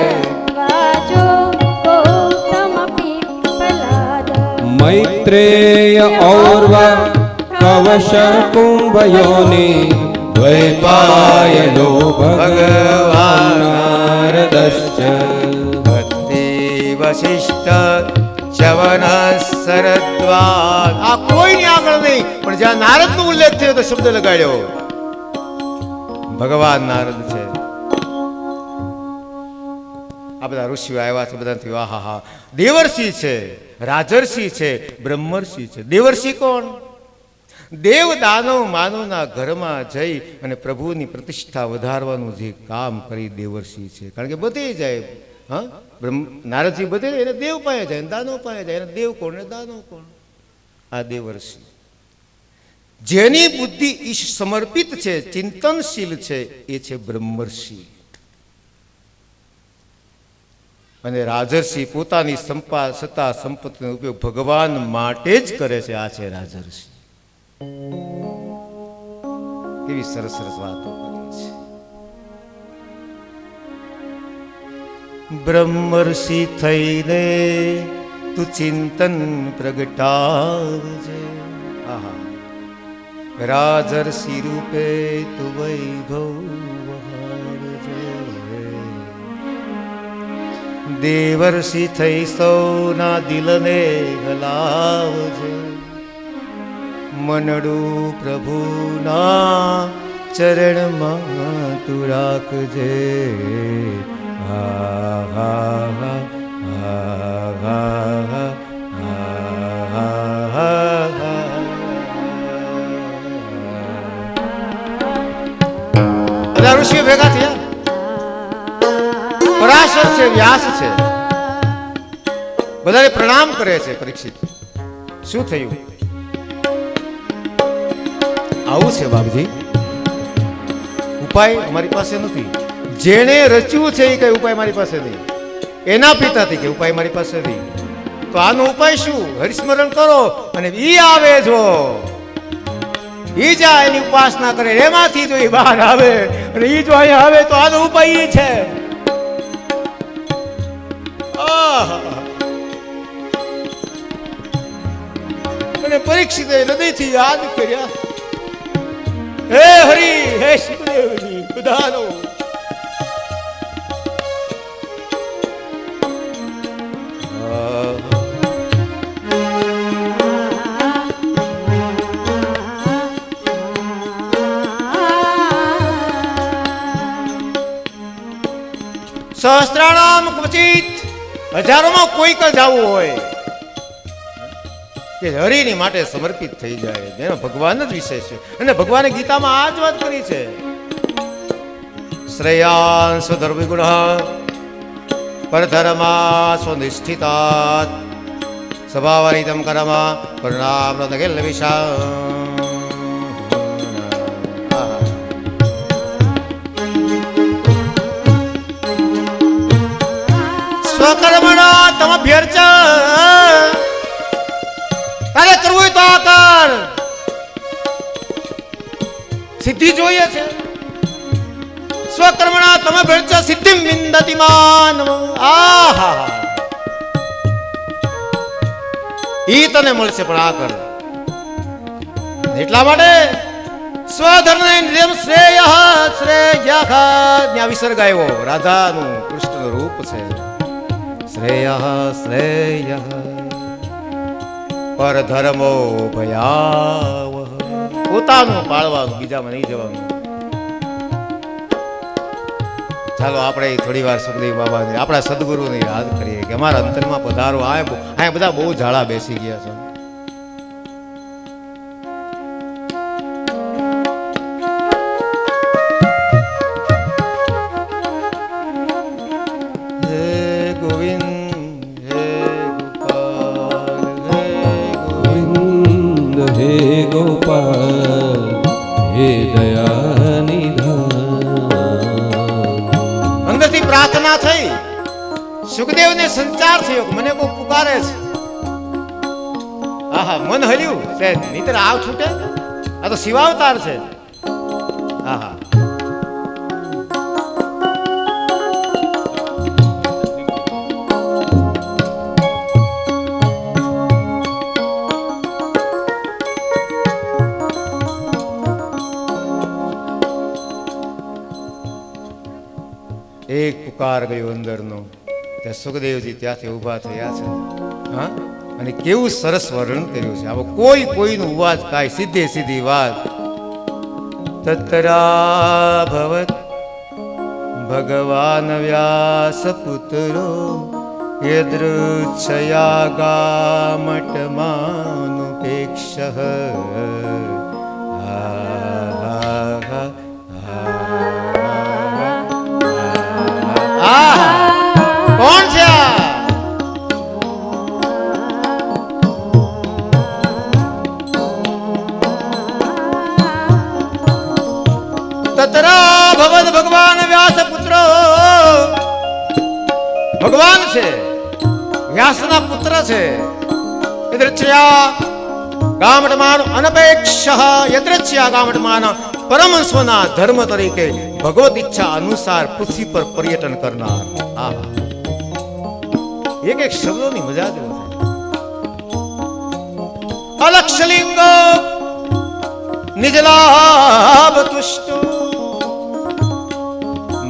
મૈત્રેય ઔર્વ કવશ કુંભયોનિ દ્વૈપાયનો ભગવાન નારદશ્ચ
ભક્તિ વશિષ્ઠ ચવન શરદ્વાન. આ કોઈની આગળ નહીં, પણ જ્યાં નારદ નો ઉલ્લેખ થયો તો શબ્દ લગાડ્યો. ભગવાન નારદ છે. આ બધા ઋષિઓ આવ્યા છે. બધા થયું આહા હા, દેવર્ષિ છે, રાજર્ષિ છે, બ્રહ્મર્ષિ છે. દેવર્ષિ કોણ? દેવ દાનવ માનવના ઘરમાં જઈ અને પ્રભુની પ્રતિષ્ઠા વધારવાનું જે કામ કરી દેવર્ષિ છે. કારણ કે બધે જાય. હા, નારદજી બધે એને દેવ પાસે જાય, દાનવ પાસે જાય. એને દેવ કોણ ને દાનવ કોણ? આ દેવર્ષિ. જેની બુદ્ધિ ઈશ સમર્પિત છે, ચિંતનશીલ છે, એ છે બ્રહ્મર્ષિ. અને રાજર્ષિ પોતાની સત્તા સંપત્તિનો ઉપયોગ ભગવાન માટે જ કરે છે. આ છે રાજર્ષિ. કેવી સરસ સરસ વાતો કરી છે. બ્રહ્મર્ષિ થઈને તું ચિંતન પ્રગટાવજે. આહા, રાજર્ષિ રૂપે તું વૈભવ વહારજે. દેવર્ષિ થઈ સૌના દિલને હલાવજે. મનડું પ્રભુના ચરણમાં તું રાખજે. બધા ઋષિઓ ભેગા થયા. પરાશર છે, વ્યાસ છે, બધાને પ્રણામ કરે છે. પરીક્ષિત, શું થયું? આવું છે બાપજી, ઉપાય અમારી પાસે નથી. જેને રચ્યું છે એ કઈ ઉપાય મારી પાસે નહીં. એના પિતાથી કે ઉપાય મારી પાસે નહીં. તો આનો ઉપાય શું? હરિસ્મરણ કરો અને ઈ આવે જો ઈ જા એની ઉપાસના કરે એમાંથી જો ઈ બહાર આવે અને ઈ જો અહીંયા આવે તો આનો ઉપાય ઈ છે. અને પરીક્ષિતે હૃદયથી યાદ કર્યા, હે હરિ, હે સુખદેવજી બધાનો સહસ્ત્રાણામ ક્વચિત, હજારોમાં કોઈક જ આવું હોય કે હરિની માટે સમર્પિત થઈ જાય, એનો ભગવાન જ વિશેષ છે. અને ભગવાને ગીતામાં આ જ વાત કરી છે, શ્રેયાન સ્વધર્મિગુણ પરધર્મા સ્વનિષ્ઠિતાત સ્વભાવરિતમ કર્મ કરુણામૃત કિલ વિષા. સ્વકર્મણો તમ અભ્યર્ચ, તારે કરવું હોય તો આ કર, સિદ્ધિ જોઈએ છે. સ્વકર્મણા તમ અભ્યર્ચ સિદ્ધિમ વિંદતિ માનવ. આહા, ઈ તને મળશે પણ આ કર. એટલા માટે સ્વધર્મેન્દ્રિયમ શ્રેય શ્રેય, ત્યાં વિસર્ગ આવ્યો, રાધાનું કૃષ્ણનું રૂપ છે. શ્રેય શ્રેય પરધર્મો ભયાવહ, પોતાનું પાળવાનું, બીજામાં નહીં જવાનું. ચાલો આપણે થોડી વાર સુખદેવ બાબાને, આપણા સદગુરુને યાદ કરીએ કે અમારા અંતરમાં પધારો. આ બધા બહુ ઝાડા બેસી ગયા છે. અંદરથી પ્રાર્થના થઈ, સુખદેવને સંચાર થયો, મને કોઈ પુકારે છે. આહા, મન હલ્યું છે, નહીતર આવ છૂટે. આ તો શિવાવતાર છે. આહા, એક પુકાર ગયો અંદરનો. ત્યાં સુખદેવજી ત્યાંથી ઊભા થયા છે. હા, અને કેવું સરસ વર્ણન કર્યું છે. આવો કોઈ કોઈનું વાત કાંઈ સીધે સીધી વાત. તત્રા ભવત ભગવાન વ્યાસ પુત્રો યદૃચ્છયા ગામટમાનુપેક્ષ. કોણ છે? તતરા ભવદ ભગવાન વ્યાસ પુત્ર, ભગવાન છે, વ્યાસના પુત્ર છે. યદૃચ્છયા ગામટમાન અનપેક્ષ, યદૃચ્છયા ગામટમાન પરમહંસોના ધર્મ તરીકે ભગવત ઈચ્છા અનુસાર પૃથ્વી પર પર્યટન કરનાર. આહા, એક એક શબ્દોની મજા જ હોય. અલક્ષલિંગ નિજલાભ તુષ્ટ,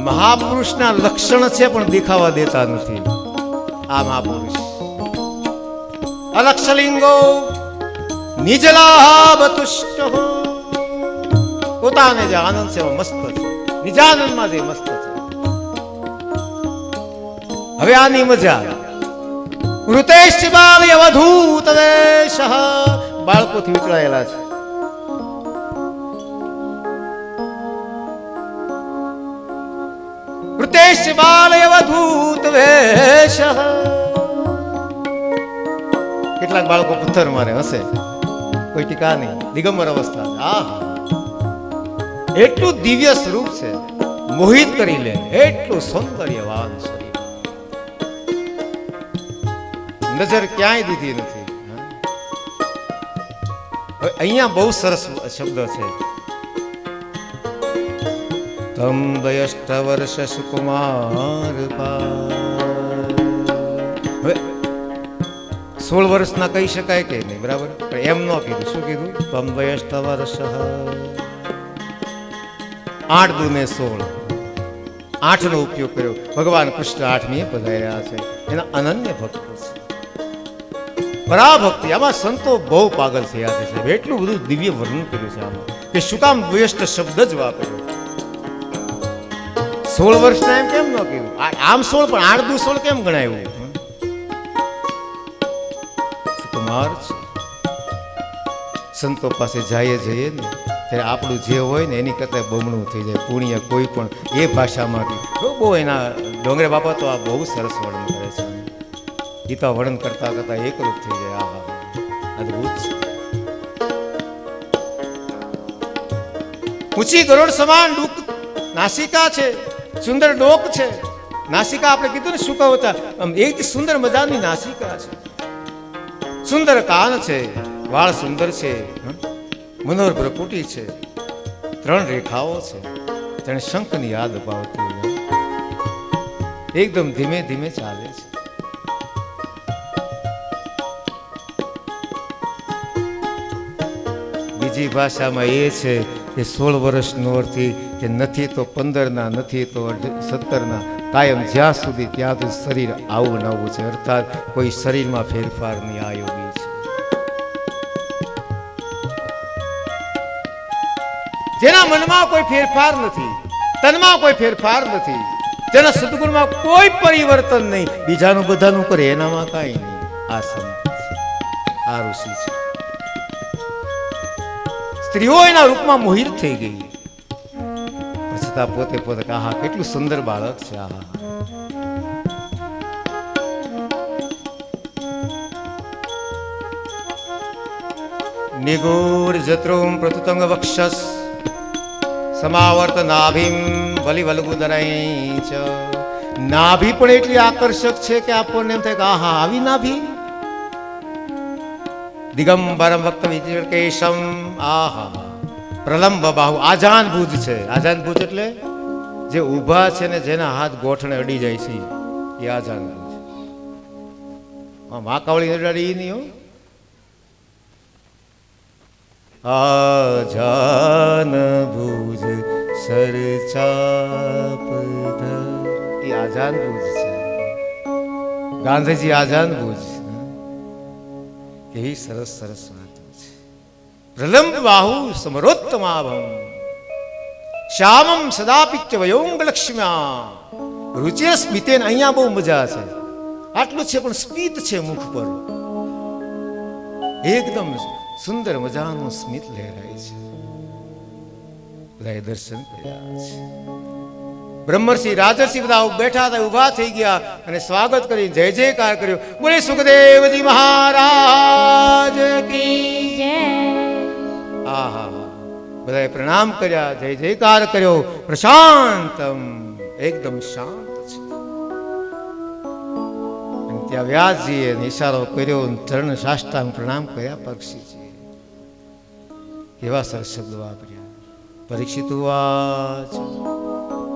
મહાપુરુષના લક્ષણ છે પણ દેખાવા દેતા નથી. આ મહાપુરુષ અલક્ષલિંગો નિજલાભ તુષ્ટ, પોતાને જે આનંદ છે મસ્ત છે, નિજાનંદમાં જે મસ્ત છે. હવે આની મજા. વૃતેશ બાલ્ય વધૂત વેશ, બાળકોથી વિકળાયેલા છે. વૃતેશ બાલ્ય વધૂત વેશ, કેટલાક બાળકો પથ્થર મારે હશે, કોઈ ટીકા નહીં, દિગંબર અવસ્થા. આહા, એટલું દિવ્ય સ્વરૂપ છે, મોહિત કરી લે એટલું સૌંદર્યવાન શરીર. નજર ક્યાંય દીધી નથી. અહીંયા બહુ સરસ શબ્દ છે. તમ દયષ્ટ વર્ષ સુકુમાર હવે 16 વર્ષના કહી શકાય કે નહીં, બરાબર? પણ એમ ન કીધું. શું કીધું? તમ દયષ્ટ વર્ષ 8 દુને 16, 8 નો ઉપયોગ કર્યો. ભગવાન કૃષ્ણ 8મી પધાર્યા છે, એના અનન્ય ભક્ત છે. પરાભક્તિ આમાં સંતો બહુ પાગલ થયા છે સાહેબ. એટલું બધું દિવ્ય વર્ણન કર્યું છે આમાં કે શું કામ દ્વેષ્ટ શબ્દ જ વાપર્યો. 16 વર્ષના એમ કેમ ન કીધું? આમ 16 પણ 8 દુ 16 કેમ ગણાયું? સુકુમાર છે. સંતો પાસે જઈએ ને ત્યારે આપણું જે હોય ને એની કરતાં બમણું થઈ જાય પુણ્ય કોઈ પણ એ ભાષામાં. બહુ એના ડોંગરે બાપા તો આ બહુ સરસ વર્ણન કરે છે. ગીતા વર્ણન કરતા કરતા એકરૂપ થઈ જાય. આહા, અદભુત છે. ઊંચી ગરોડ સમાન નાસિકા છે, સુંદર ડોક છે. નાસિકા આપણે કીધું ને શું કહો હતા, એક સુંદર મજાની નાસિકા છે. સુંદર કાન છે, વાળ સુંદર છે, મનોહર પ્રકૃતિ છે, 3 રેખાઓ છે. તેને શંખની યાદ અપાવતી એકદમ ધીમે ધીમે ચાલે છે. બીજી ભાષામાં એ છે કે 16 વર્ષનો અર્થ કે નથી તો 15ના, નથી તો 17ના, કાયમ જ્યાં સુધી ત્યાં સુધી શરીર આવું નવું છે. અર્થાત કોઈ શરીરમાં ફેરફારની આ યોગી છે. જેના મનમાં કોઈ ફેરફાર નથી, તનમાં કોઈ ફેરફાર નથી, જેના સદગુણમાં કોઈ પરિવર્તન નહીં, બીજાનું બધાનું કરે એનામાં કાંઈ નહીં. આ સંત છે, આ ઋષિ છે. સ્ત્રીઓ એના રૂપમાં મોહિત થઈ ગઈ, છતાં પોતે આહા કેટલું સુંદર બાળક છે. આહા, નિગૂઢ જત્રુમ પ્રતુતંગ વક્ષસ સમાવર્ત નાભિમ બલિવલ્ગુદરૈ ચ. નાભી પણ એટલી આકર્ષક છે કે આપણને એમ થાય કે આહા આવી નાભી. દિગંબરમ વક્ત વિકેશમ, આહા પ્રલંબ બાહુ. આજાન ભુજ છે. આજાન ભુજ એટલે જે ઊભા છે ને જેના હાથ ગોઠણે અડી જાય છે એ આજાન ભુજ. માકાવળી અડાડી નહીં હો. આજાન ભુજ સરચાપધર, એ આજાન ભુજ છે. ગાંધીજી આજાન ભુજ. એવી સરસ સરસ વાતો છે. પ્રલંબ બાહુ સમરોત્તમાભમ શ્યામમ સદાપિત્ય વયોંગ લક્ષ્મ્યા રુચિર સ્મિતેન. અહીંયા બહુ મજા છે. આટલું છે પણ સ્મિત છે મુખ પર, એકદમ સુંદર મજાનું સ્મિત લહેરાય છે. બધાએ દર્શન કર્યા છે. બ્રહ્મર્ષિ રાજર્ષિ બધા બેઠા હતા, ઉભા થઈ ગયા અને સ્વાગત કરી જય જયકાર કર્યો. બોલે સુખદેવજી મહારાજ કી જય. આહા, બધાએ પ્રણામ કર્યા, જય જયકાર કર્યો. પ્રશાંતમ, એકદમ શાંત છે. અને ત્યાં વ્યાસજીએ ઇશારો કર્યો, ચરણ સાષ્ટાંગ પ્રણામ કર્યા પરીક્ષિતજીએ. કેવા સરસ શબ્દો વાપર્યા. પરીક્ષિત વાચ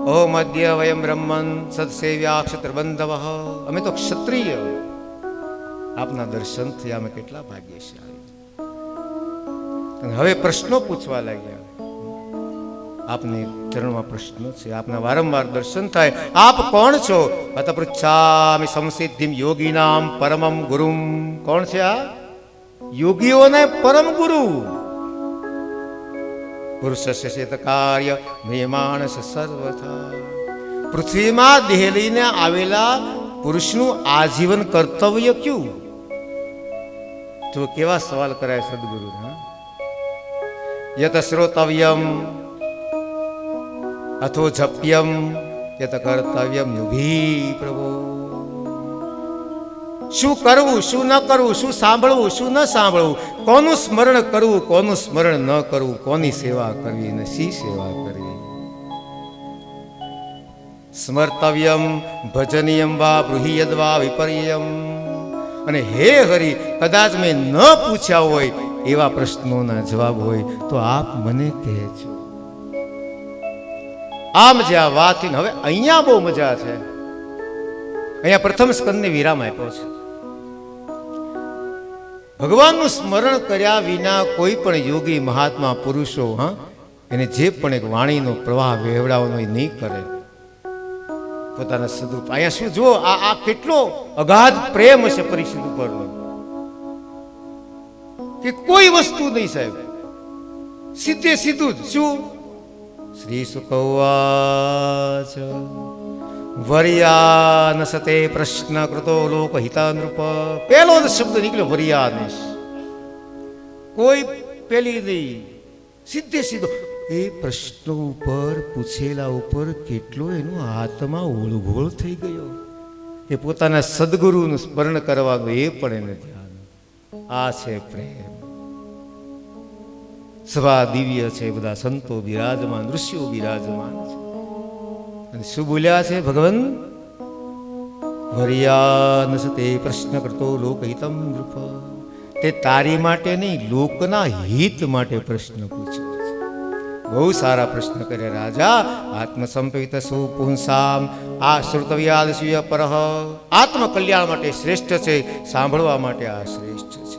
ઓ મધ્ય વયમ બ્રહ્મન સત્સેવ્યા ક્ષત્રબંધવ. અમે તો ક્ષત્રિય, આપના દર્શન થયા, અમે કેટલા ભાગ્યશાળી. અને હવે પ્રશ્નો પૂછવા લાગ્યા. આપની ચરણમાં પ્રશ્નો છે, આપના વારંવાર દર્શન થાય. આપ કોણ છો? અત પૃચ્છામિ સંસિદ્ધિમ યોગીનામ પરમમ ગુરુમ. કોણ છે આ? યોગીઓને પરમ ગુરુ. પુરુષસ્ય ચેત કાર્ય નિયમાણસ સર્વથા. પૃથ્વીમાં દેહ લઈને આવેલા પુરુષનું આજીવન કર્તવ્ય ક્યું? તો કેવા સવાલ કરાય સદગુરુ. યત શ્રોતવ્યમ અથો જપ્યમ યત કર્તવ્યમ યુભી પ્રભુ. શું કરવું, શું ન કરવું, શું સાંભળવું, શું ન સાંભળવું, કોનું સ્મરણ કરવું, કોનું સ્મરણ ન કરવું, કોની સેવા કરવી અને શી સેવા કરવી. સ્મર્તવ્યમ ભજનીયમ વા બૃહિયદ્વા વિપર્યમ. અને હે હરિ, કદાચ મેં ન પૂછ્યા હોય એવા પ્રશ્નોના જવાબ હોય તો આપ મને કહેજો. આમ જે આ વાત હવે અહીંયા બહુ મજા છે. અહીંયા પ્રથમ સ્કંદને વિરામ આપ્યો છે. ભગવાનનું સ્મરણ કર્યા વિના કોઈ પણ યોગી મહાત્મા પુરુષો એને જે પણ એક વાણીનો પ્રવાહ વહેવડાવવાનો એ નહીં કરે. પોતાના સદુપ અહીંયા શું જો આ કેટલો અગાધ પ્રેમ હશે પરીક્ષિત ઉપરનો કે કોઈ વસ્તુ નહીં સાહેબ, સીધે સીધું જ શું. શ્રી સુકવાચ વર્યાનસતે પ્રશ્ન કૃતો લોકહિતા નૃપ. પહેલો જ શબ્દ નીકળ્યો વર્યાનેશ. કોઈ પેલી નહીં, સીધે સીધો એ પ્રશ્નો ઉપર પૂછેલા ઉપર કેટલો એનો આત્મા ઓળઘોળ થઈ ગયો કે પોતાના સદગુરુનું સ્મરણ કરવાનું એ પણ એને ધ્યાન. આ છે પ્રેમ. સભા દિવ્ય છે, બધા સંતો બિરાજમાન, ઋષિઓ બિરાજમાન છે. અને શું બોલ્યા છે ભગવાન? વર્યાનસતે પ્રશ્ન કરતો લોકહિતમ નૃપ. તે તારી માટે નહીં, લોકના હિત માટે પ્રશ્ન પૂછે. બહુ સારા પ્રશ્ન કરે રાજા. આત્મસંપિત સુપુંસામ આ શ્રુતવ્યાદસ્ય પરહ. આત્મકલ્યાણ માટે શ્રેષ્ઠ છે, સાંભળવા માટે આ શ્રેષ્ઠ છે.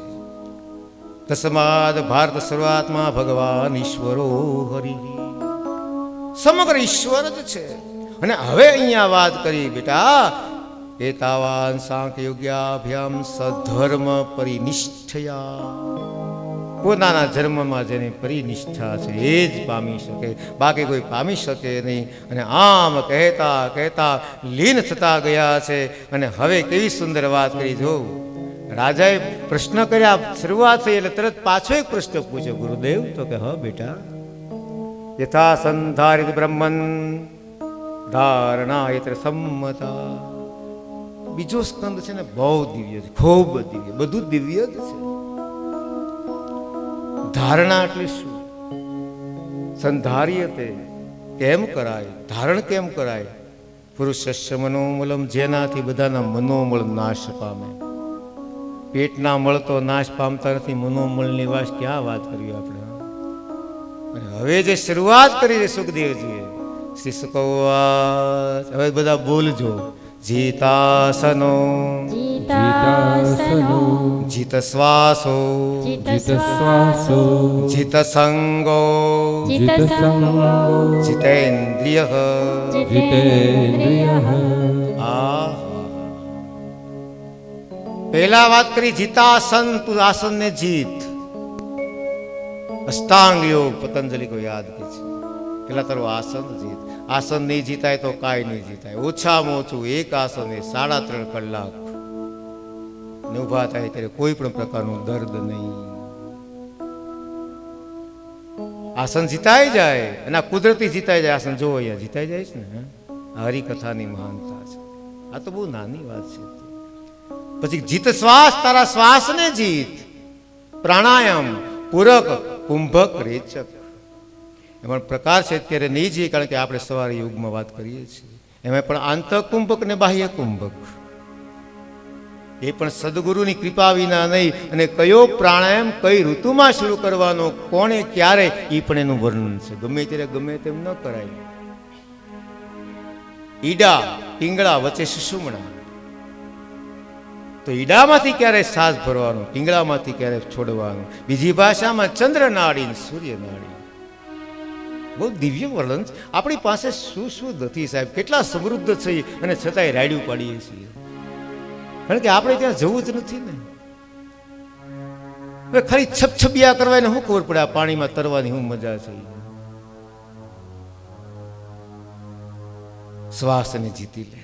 તસ્માદ ભારત સર્વાત્મા ભગવાન ઈશ્વરો હરિ. સમગ્ર ઈશ્વર જ છે. અને હવે અહીંયા વાત કરી બેટા, એતાવાન સાંખ્ય યોગ્યાભ્યામ સધર્મ પરિનિષ્ઠયા. પોતાના ધર્મમાં જેની પરિનિષ્ઠા છે એ જ પામી શકે, બાકી કોઈ પામી શકે નહીં. અને આમ કહેતા કહેતા લીન થતા ગયા છે. અને હવે કેવી સુંદર વાત કરી. જો રાજાએ પ્રશ્ન કર્યા, શરૂઆત થઈ એટલે તરત પાછો એક પ્રશ્ન પૂછ્યો ગુરુદેવ. તો કે હા બેટા, યથા સંધારિત બ્રહ્મન ધારણા યત્ર સંમતા. બીજો સ્કંદ છે ને બહુ દિવ્ય છે, ખૂબ દિવ્ય, બધું દિવ્ય જ છે. ધારણા એટલે શું? સંધાર્યતે કેમ કરાય, ધારણ કેમ કરાય? પુરુષસ્ય મનોમૂલમ, જેનાથી બધાના મનોમળ નાશ પામે. પેટના મળ તો નાશ પામતા નથી, મનોમળની વાત ક્યાં વાત કરવી આપણે. અને હવે જે શરૂઆત કરી છે સુખદેવજીએ, શ્રી સુકવાચ. હવે બધા બોલજો. જીતાસનો
જીતાસનો
જીત શ્વાસો જીત સંગો જીતેન્દ્રિય. પહેલા વાત કરી જીતાસન, તું આસન ને જીત. અષ્ટાંગ યોગ પતંજલિ को યાદ કે છે. પેલા તારું આસન જીત. આસન નહીં જીતાય તો કાંઈ નહીં જીતાય. ઓછામાં ઓછું એક આસન એ 3.5 કલાક ને ઊભા થાય ત્યારે કોઈ પણ પ્રકારનું દર્દ નહીં. આસન જીતાઈ જાય અને આ કુદરતી જીતાઈ જાય. આસન જોવો અહીંયા જીતાઈ જાય છે ને. હરિકથાની મહાનતા છે. આ તો બહુ નાની વાત છે. પછી જીત શ્વાસ, તારા શ્વાસને જીત. પ્રાણાયામ, પૂરક, કુંભક, રેચક. એમાં પ્રકાર છે અત્યારે નહીં જઈએ, કારણ કે આપણે સવારે યુગમાં વાત કરીએ છીએ. એમાં પણ આંતકુંભક ને બાહ્ય કુંભક, એ પણ સદગુરુની કૃપા વિના નહીં. અને કયો પ્રાણાયામ કઈ ઋતુમાં શરૂ કરવાનો, કોણે ક્યારે, એ પણ એનું વર્ણન છે. ગમે ત્યારે ગમે તેમ ન કરાય. ઈડા પિંગળા વચ્ચે સુષુમ્ણા, તો ઈડામાંથી ક્યારે શ્વાસ ભરવાનો, પિંગળામાંથી ક્યારે છોડવાનો. બીજી ભાષામાં ચંદ્ર નાડી, સૂર્ય નાડી. બહુ દિવ્ય વર્ણન. આપણી પાસે શું શું નથી સાહેબ, કેટલા સમૃદ્ધ છે અને છતાંય રાડ્યું પાડીએ છીએ. કારણ કે આપણે ત્યાં જવું જ નથી ને. હવે ખાલી છપછપિયા કરવાને શું ખબર પડે આ પાણીમાં તરવાની શું મજા છે. શ્વાસને જીતી લે.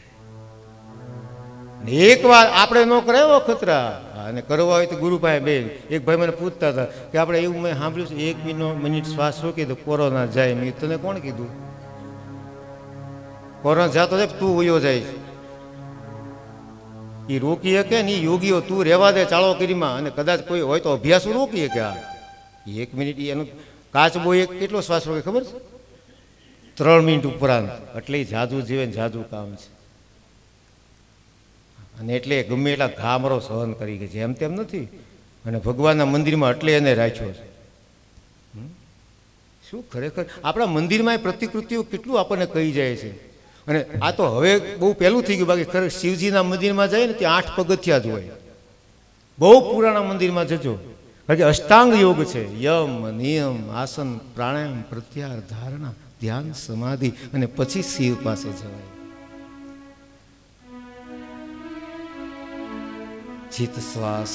એક વાર આપણે ન કરાયો ખતરા, અને કરવા હોય તો ગુરુ પાસે બે. એક ભાઈ મને પૂછતા હતા કે આપણે એવું મેં સાંભળ્યું છે 1 મિનિટ શ્વાસ રોકી તો કોરોના જાય. મેં તને કોણ કીધું? કોરોના જાતો જાય તું ઉયો જાય. એ રોકી શકે ને યોગીઓ, તું રહેવા દે ચાળોકીરીમાં. અને કદાચ કોઈ હોય તો અભ્યાસો રોકી શકે. આ 1 મિનિટ એનું કાચબો એક કેટલો શ્વાસ રોકે ખબર છે? 3 મિનિટ ઉપરાંત. એટલે જાજુ જીવે જાજુ કામ છે. અને એટલે ગમે એટલા ઘામરો સહન કરી ગઈ છે, એમ તેમ નથી. અને ભગવાનના મંદિરમાં એટલે એને રાખ્યો છે. શું ખરેખર આપણા મંદિરમાં પ્રતિકૃતિઓ કેટલું આપણને કહી જાય છે. અને આ તો હવે બહુ પહેલું થઈ ગયું, બાકી ખરેખર શિવજીના મંદિરમાં જાય ને ત્યાં 8 પગથિયા જ હોય. બહુ પુરાણા મંદિરમાં જજો, કારણ કે અષ્ટાંગ યોગ છે. યમ, નિયમ, આસન, પ્રાણાયામ, પ્રત્યાહાર, ધારણા, ધ્યાન, સમાધિ અને પછી શિવ પાસે જવાય. જીત શ્વાસ,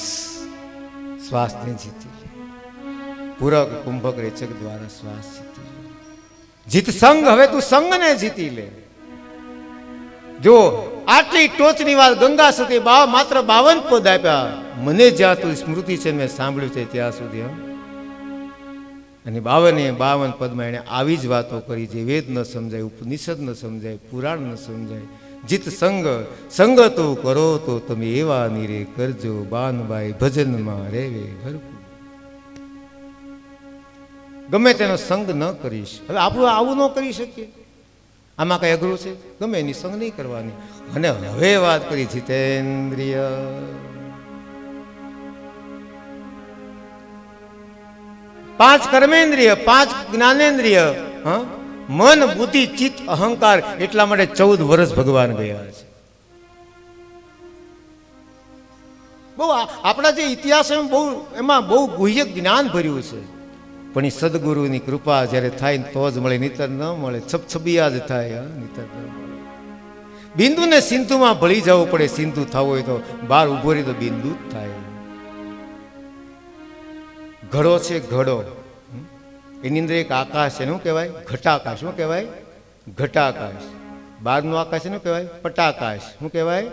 શ્વાસને જીતી લે. પૂરક, કુંભક, રેચક દ્વારા શ્વાસ જીતી લે. જીત સંગ, હવે તું સંગને જીતી લે. જો આટલી ટોચની વાત ગંગા સતી માત્ર 52 પદ આપ્યા. મને જ્યાં તું સ્મૃતિ છે મેં સાંભળ્યું છે ત્યાં સુધી. અને 52 પદમાં એને આવી જ વાતો કરી જે વેદ ન સમજાય, ઉપનિષદ ન સમજાય, પુરાણ ન સમજાય. જીત સંગ, સંગ તો કરો તો તમે એવા નીરે કરજો, બાનબાઈ ભજનમાં રેવે ભરપૂર. ગમે તેનો સંગ ન કરીશ. હવે આપણું આવું ન કરી શકીએ, આમાં કઈ અઘરું છે? ગમે એની સંગ નહીં કરવાની. અને હવે વાત કરી જીતેન્દ્રિય. 5 કર્મેન્દ્રિય, 5 જ્ઞાનેન્દ્રિય, મન, બુદ્ધિ, ચિત્ત, અહંકાર. એટલા માટે 14 વર્ષ ભગવાન ગયા છે. બહુ આપણા જે ઇતિહાસ એમાં બહુ ગુહ્ય જ્ઞાન ભર્યું છે. પણ એ સદગુરુની કૃપા જ્યારે થાય ને તો જ મળે, નહીતર ન મળે. છબછબિયા જ થાય, નહીતર ન મળે. બિંદુને સિંધુમાં ભળી જવું પડે. સિંધુ થવું હોય તો બહાર ઉભો રહી તો બિંદુ જ થાય. ઘડો છે, ઘડો, એની અંદર એક આકાશ છે. શું કહેવાય? ઘટાકાશ. શું કહેવાય? ઘટાકાશ. બહારનું આકાશ શું કહેવાય? પટાકાશ. શું કહેવાય?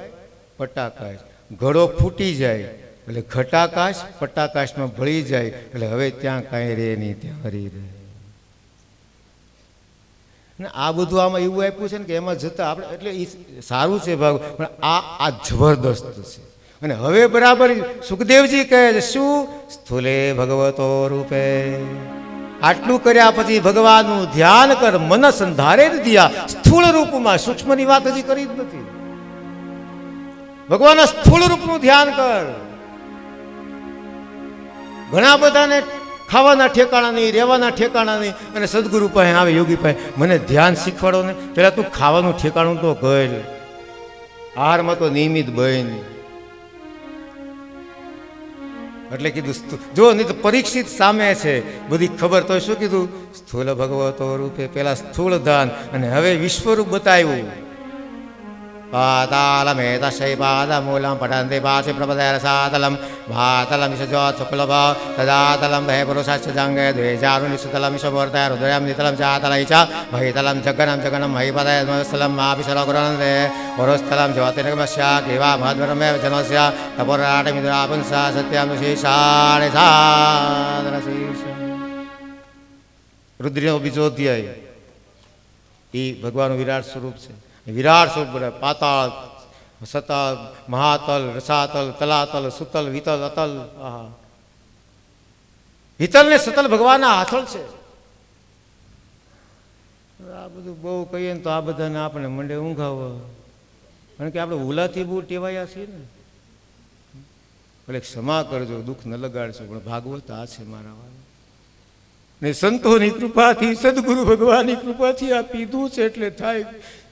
પટાકાશ. ઘડો ફૂટી જાય એટલે ઘટાકાશ પટાકાશમાં ભળી જાય એટલે હવે ત્યાં કાંઈ રહે નહીં, ત્યાં હરી રહે. આ બધું આમાં એવું આપ્યું છે ને કે એમાં જતા આપણે એટલે એ સારું છે ભાગ, પણ આ જબરદસ્ત છે. અને હવે બરાબર સુખદેવજી કહે છે શું? સ્થૂલે ભગવતો રૂપે. આટલું કર્યા પછી ભગવાનનું ધ્યાન કર, મન સંધારે જ દિયા. સ્થૂળ રૂપમાં, સૂક્ષ્મની વાત હજી કરી જ નથી. ભગવાનના સ્થૂળ રૂપનું ધ્યાન કર. ઘણા બધાને ખાવાના ઠેકાણા નહીં, રહેવાના ઠેકાણા નહીં, અને સદગુરુ પાસે આવે, યોગી પાસે, મને ધ્યાન શીખવાડો ને. પેલા તું ખાવાનું ઠેકાણું તો કર, આહારમાં તો નિયમિત બન. એટલે કીધું જો નહીં તો પરીક્ષિત સામે છે, બધી ખબર તો શું કીધું? સ્થૂલ ભગવતો રૂપે. પેલા સ્થૂળ ધાન અને હવે વિશ્વરૂપ બતાવ્યું. પાતાલમેતશૈપાદમૂલમ પઠન્તિ પાશે પ્રપદૈરસાતલમ ભાતલમ વિષજો શુક્લભ તદાતલમ ભય પુરુષશ્ચ જંગે દ્વેજારુનિષુતલમ વિષમૂર્તય રુદ્રયમ નિતલમ ચાતલય ચ ભયતલમ જગનમ જગનમ મહીપદયસ્તલમ માપિશરગુરનદે પુરુસ્થલમ જ્યોતિર્ગમસ્ય કેવા મહદ્વરમેવ જનસ્ય તપોરાટમિદ્રાપુંસા સત્યમ શેષાણે સાદરશીષ. રુદ્રનો બીજો અધ્યાય એ ભગવાનનું વિરાટ સ્વરૂપ છે. વિરાટ સ્વરૂપ બધા પાતાળ, સતલ, મહાતલ, રસાતલ, તલાતલ, સુતલ, વિતલ, અતલ. વિતલ ને સતલ ભગવાનના હાથળ છે. આ બધું બહુ કહીએ ને તો આ બધાને આપણે મંડે ઊંઘાવ, કારણ કે આપણે ઉલાથી બહુ ટેવાયા છીએ ને. એટલે ક્ષમા કરજો, દુઃખ ન લગાડશો, પણ ભાગવત આ છે મારા વાળા. ને સંતોની કૃપાથી, સદગુરુ ભગવાનની કૃપાથી આ પીધું છે એટલે થાય.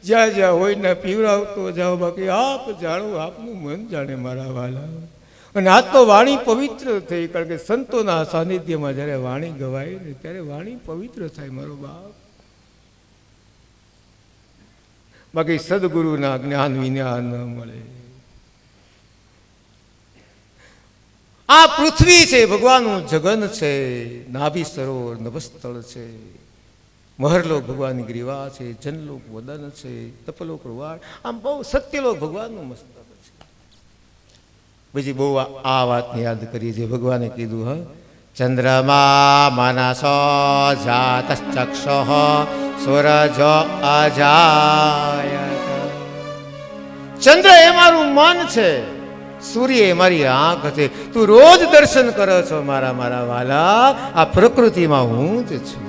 જ્યાં જ્યાં હોય ને પીવડાવતો જાઓ, બાકી આપ જાણો, આપનું મન જાણે મારા વાલા. અને આ તો વાણી પવિત્ર થઈ, કારણ કે સંતોના સાનિધ્યમાં જ્યારે વાણી ગવાય ને ત્યારે વાણી પવિત્ર થાય મારો બાપ. બાકી સદગુરુના જ્ઞાન વિના ન મળે. આ પૃથ્વી છે, ભગવાનનું જગન છે, નાભી સરોવર નભસ્થળ છે, મહરલોક ભગવાનની ગ્રીવા છે, જનલોક વદન છે, તપલોક રૂવાડ. આમ બહુ સત્યલોક ભગવાનનું મસ્તક છે. બીજી બહુ આ વાતને યાદ કરીએ જે ભગવાને કીધું, ચંદ્રમા માનસો જાતશ્ચક્ષો સૂરજો અજાયત. ચંદ્ર એ મારું મન છે, સૂર્ય એ મારી આંખ છે. તું રોજ દર્શન કરો છો મારા વાલા, આ પ્રકૃતિમાં હું જ છું.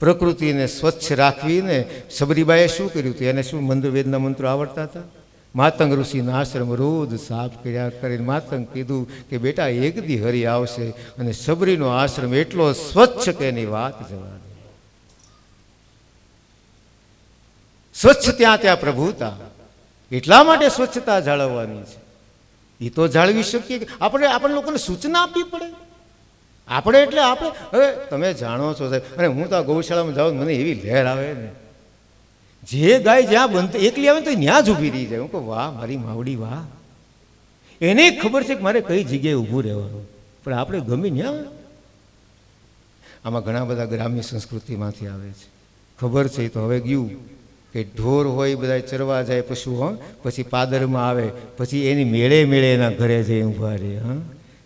પ્રકૃતિને સ્વચ્છ રાખવીને સબરીબાઈએ શું કર્યું હતું? એને શું વેદના મંત્રો આવડતા હતા? માતંગ ઋષિના આશ્રમ રોજ સાફ કર્યા કરીને માતંગ કીધું કે બેટા એક દી હરી આવશે અને સબરીનો આશ્રમ એટલો સ્વચ્છ કે એની વાત જવા દે. સ્વચ્છ ત્યાં ત્યાં પ્રભુતા, એટલા માટે સ્વચ્છતા જાળવવાની છે. એ તો જાળવી શકીએ કે આપણે લોકોને સૂચના આપવી પડે. આપણે એટલે આપણે હવે તમે જાણો છો સાહેબ, અને હું તો આ ગૌશાળામાં જાઉં મને એવી લહેર આવે ને, જે ગાય જ્યાં બનતી એકલી આવે તો ત્યાં જ ઊભી રહી જાય. હું કહું વાહ મારી માવડી વાહ, એને ખબર છે કે મારે કઈ જગ્યાએ ઊભું રહેવાનું, પણ આપણે ગમી ત્યાં. આમાં ઘણા બધા ગ્રામ્ય સંસ્કૃતિમાંથી આવે છે, ખબર છે. તો હવે ગયું કે ઢોર હોય બધા ચરવા જાય પશુઓ, પછી પાદરમાં આવે, પછી એની મેળે મેળે એના ઘરે જઈ ઊભા રહે. હા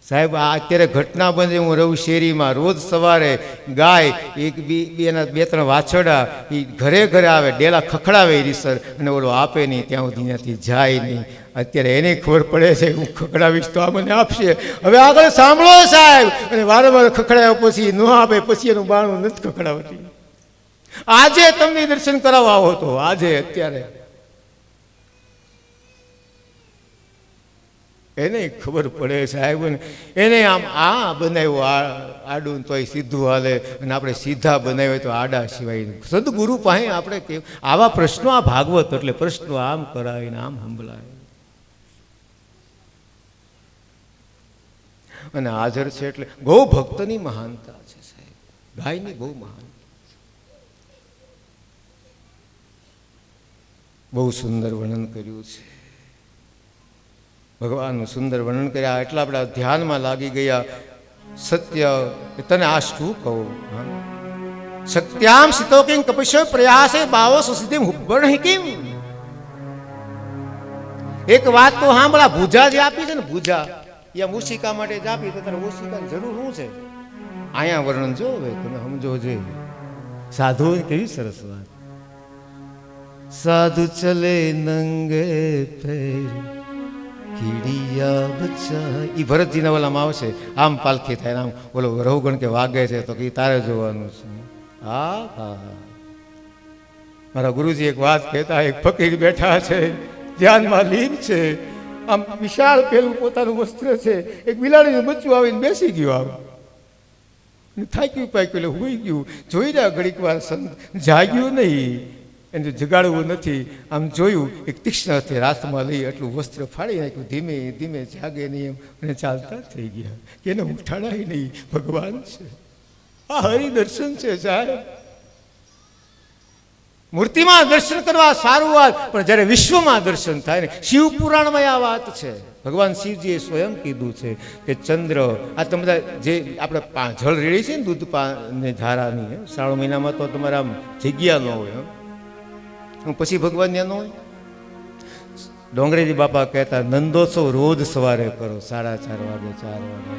સાહેબ, આ અત્યારે ઘટના બને. હું રહું શેરીમાં, રોજ સવારે ગાય એક એના 2-3 વાછરડા એ ઘરે ઘરે આવે, ડેલા ખખડાવે રીસર, અને ઓલો આપે નહીં ત્યાં સુધી ત્યાંથી જાય નહીં. અત્યારે એને ખબર પડે છે હું ખખડાવીશ તો આ મને આપશે. હવે આગળ સાંભળો સાહેબ, અને વારંવાર ખખડાવ્યા પછી ન આપે, પછી એનું બાણું નથી ખખડાવતી. આજે તમને દર્શન કરાવવા આવો તો આજે અત્યારે એને ખબર પડે સાહેબ, એને આમ આ બનાવ્યું આડું તોય સીધું હાલે, અને આપણે સીધા બનાવ્યું તો આડા સિવાય. સદગુરુ પાસે આપણે આવા પ્રશ્નો, આ ભાગવત એટલે પ્રશ્નો આમ કરાવીને આમ સંભળાય. અને હાજર છે એટલે ગૌ ભક્તની મહાનતા છે સાહેબ, ગાયની બહુ મહાન. બહુ સુંદર વર્ણન કર્યું છે ભગવાનનું, સુંદર વર્ણન કર્યા. એટલા આપણા ધ્યાનમાં લાગી ગયા. સત્ય તને આ શું કહું, સત્યામ સિતો કિં કપિશો પ્રયાસે ભાવો સુસિદ્ધિમ હુબ્બણ કેમ. એક વાત તો સાંભળા, ભૂજા જે આપી છે ને, ભૂજા એ મૂષિકા માટે જ આપી, તો તને મૂષિકાની જરૂર શું છે? અહીંયા વર્ણન જો, હવે તમે સમજો જોઈએ. સાધુ કેવી સરસ વાત. સાધુ ચલે નંગે પેર કીડિયા બચ્ચા, એ ભરતજીના ઓલામાં આવશે. આમ પાલખી થાય, આમ ઓલો રવગણ કે વાગે છે તો કે તારે જોવાનું છે. હા હા, મારા ગુરુજી એક વાત કહેતા, એક ફકીર બેઠા છે, ધ્યાનમાં લીન છે, આમ વિશાળ પેલું પોતાનું વસ્ત્ર છે, એક બિલાડીનું બચ્ચું આવીને બેસી ગયું, આમ થાક્યું પાક્યું એટલે હોઈ ગયું. જોઈ રહ્યા ઘડીક વાર, જાગ્યું નહીં, એને જગાડવું નથી. આમ જોયું, એક તીક્ષ્ણ હસ્તે હાથમાં લઈ એટલું વસ્ત્ર ફાડી નાખ્યું, ધીમે ધીમે જાગે નહીં એમ, અને ચાલતા થઈ ગયા. એને ઉઠાડાય નહીં, ભગવાન છે. આ હરિદર્શન છે સાહેબ. મૂર્તિમાં દર્શન કરવા સારું વાત, પણ જ્યારે વિશ્વમાં દર્શન થાય ને, શિવ પુરાણમાં આ વાત છે. ભગવાન શિવજીએ સ્વયં કીધું છે કે ચંદ્ર, આ તમે બધા જે આપણે જળ રેડી છે ને દૂધ ને ધારાની, 3 મહિનામાં તો તમારે આમ જગ્યા ન હોય, પછી ભગવાન ત્યાં ન હોય. ડોંગરેજી બાપા કહેતા નંદોત્સવ રોજ સવારે કરો, 4:30 વાગે 4 વાગે.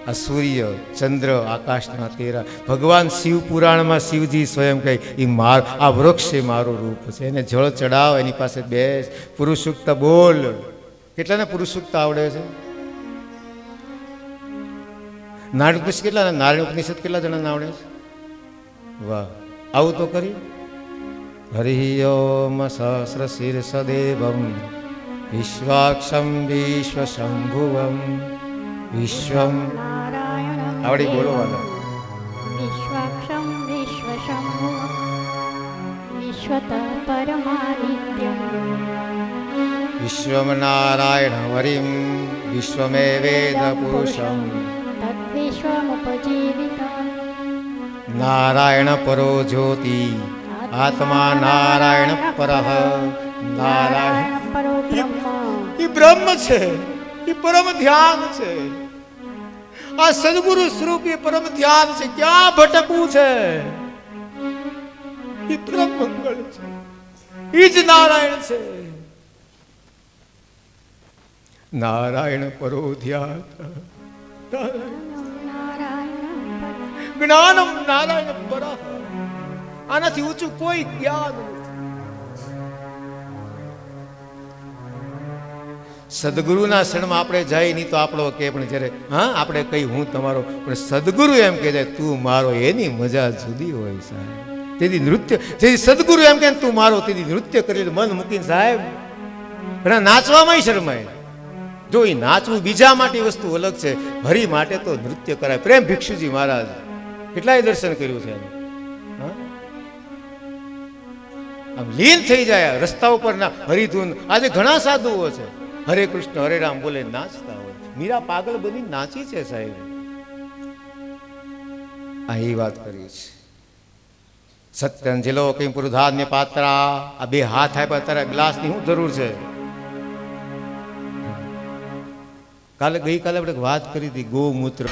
આ સૂર્ય ચંદ્ર આકાશના તેરા, ભગવાન શિવ પુરાણમાં શિવજી સ્વયં કહે એ આ વૃક્ષ એ મારું રૂપ છે, એને જળ ચડાવ, એની પાસે બેસ, પુરુષુક્ત બોલ. કેટલાને પુરુષુક્ત આવડે છે? નારાયણ ઉપનિષદ કેટલા, નારાયણ ઉપનિષદ કેટલા જણાને આવડે છે? વાહ, આવું તો કરી. હરિ ઓમ સહસ્ર શીર્ષદેવમ વિશ્વાક્ષમ વિશ્વશંભુવમ વિશ્વમ. આવડી બોલો વાલા.
વિશ્વાક્ષમ વિશ્વશંભુવમ વિશ્વત પરમાદિત્યમ
વિશ્વમ નારાયણ હરિમ વિશ્વમે વેદ પુરુષમ
તદ્વિશ્વમુપજીવિતમ
નારાયણ પરો જ્યોતિ આત્મા નારાયણ પરઃ નારાયણ
પરો બ્રહ્મ.
એ બ્રહ્મ છે, એ પરમ ધ્યાન છે. આ સદગુરુ સ્વરૂપ એ પરમ ધ્યાન છે. ક્યાં ભટકવું છે? એ પરમ મંગળ છે, એ જ નારાયણ છે. નારાયણ પરો ધ્યાન જ્ઞાનમ નારાયણ પરઃ. આનાથી ઊંચું કોઈ જ્ઞાન નથી. સદગુરુના શરણમાં આપણે જાય નહીં તો આપણો કે, પણ જ્યારે આપણે કહી હું તમારો, પણ સદગુરુ એમ કહે તું મારો, એની મજા જુદી હોય સાહેબ. તેથી નૃત્ય, જેથી સદગુરુ એમ કે તું મારો, તેથી નૃત્ય કરી મન મૂકીને સાહેબ. પણ નાચવામાં શરમાય. જો એ નાચવું બીજા માટે વસ્તુ અલગ છે, હરિ માટે તો નૃત્ય કરાય. પ્રેમ ભિક્ષુજી મહારાજ કેટલાય દર્શન કર્યું છે એનું. હા? આમ લીન થઈ જાય રસ્તા ઉપરના હરિધૂન. આજે ઘણા સાધુઓ છે હરે કૃષ્ણ હરે રામ બોલે નાચતા હોય. મીરા પાગલ બની નાચી છે સાહેબ. આ એ વાત કરી છે. સત્યંજલો કઈ પુરુધાન્ય પાત્રા, આ બે હાથ આપ્યા તારા ગ્લાસની શું જરૂર છે? ગઈકાલે આપણે વાત કરી હતી ગૌમૂત્ર.